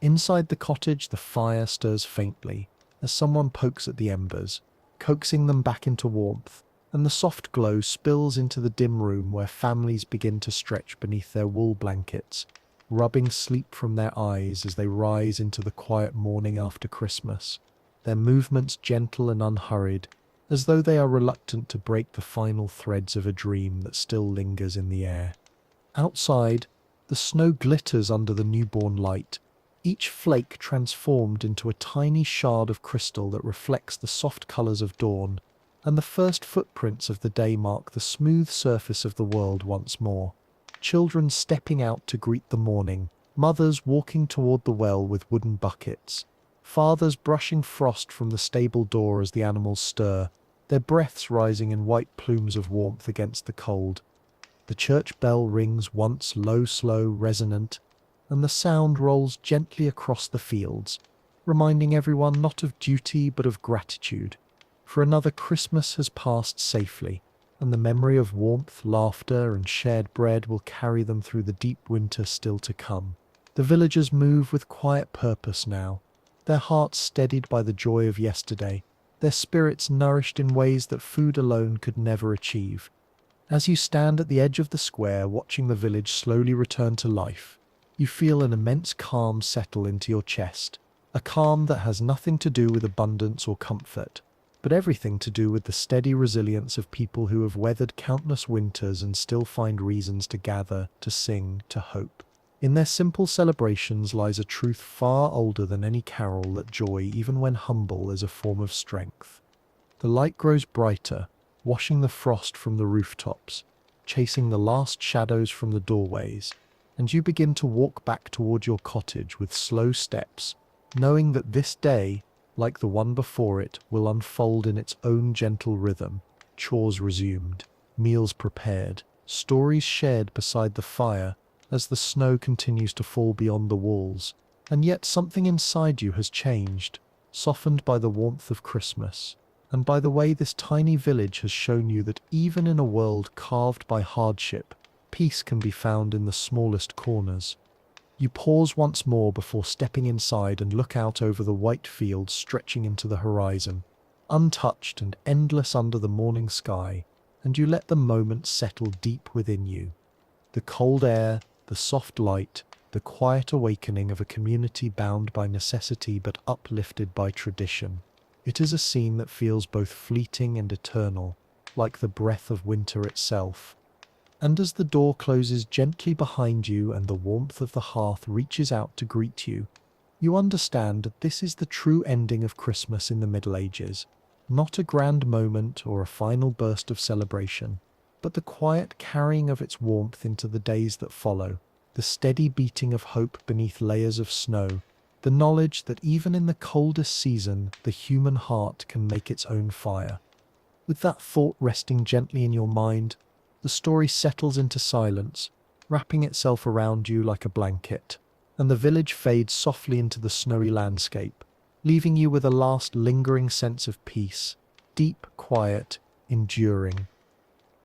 Inside the cottage, the fire stirs faintly as someone pokes at the embers, coaxing them back into warmth, and the soft glow spills into the dim room where families begin to stretch beneath their wool blankets, rubbing sleep from their eyes as they rise into the quiet morning after Christmas, their movements gentle and unhurried, as though they are reluctant to break the final threads of a dream that still lingers in the air. Outside, the snow glitters under the newborn light, each flake transformed into a tiny shard of crystal that reflects the soft colors of dawn, and the first footprints of the day mark the smooth surface of the world once more. Children stepping out to greet the morning, mothers walking toward the well with wooden buckets, fathers brushing frost from the stable door as the animals stir, their breaths rising in white plumes of warmth against the cold. The church bell rings once low, slow, resonant, and the sound rolls gently across the fields, reminding everyone not of duty but of gratitude. For another Christmas has passed safely, and the memory of warmth, laughter, and shared bread will carry them through the deep winter still to come. The villagers move with quiet purpose now, their hearts steadied by the joy of yesterday, their spirits nourished in ways that food alone could never achieve. As you stand at the edge of the square watching the village slowly return to life, you feel an immense calm settle into your chest, a calm that has nothing to do with abundance or comfort, but everything to do with the steady resilience of people who have weathered countless winters and still find reasons to gather, to sing, to hope. In their simple celebrations lies a truth far older than any carol that joy, even when humble, is a form of strength. The light grows brighter, washing the frost from the rooftops, chasing the last shadows from the doorways, and you begin to walk back toward your cottage with slow steps, knowing that this day, like the one before it, will unfold in its own gentle rhythm, chores resumed, meals prepared, stories shared beside the fire as the snow continues to fall beyond the walls, and yet something inside you has changed, softened by the warmth of Christmas, and by the way this tiny village has shown you that even in a world carved by hardship, peace can be found in the smallest corners. You pause once more before stepping inside and look out over the white fields stretching into the horizon, untouched and endless under the morning sky, and you let the moment settle deep within you. The cold air, the soft light, the quiet awakening of a community bound by necessity but uplifted by tradition. It is a scene that feels both fleeting and eternal, like the breath of winter itself. And as the door closes gently behind you and the warmth of the hearth reaches out to greet you, you understand that this is the true ending of Christmas in the Middle Ages. Not a grand moment or a final burst of celebration, but the quiet carrying of its warmth into the days that follow, the steady beating of hope beneath layers of snow, the knowledge that even in the coldest season, the human heart can make its own fire. With that thought resting gently in your mind, the story settles into silence, wrapping itself around you like a blanket, and the village fades softly into the snowy landscape, leaving you with a last lingering sense of peace, deep, quiet, enduring.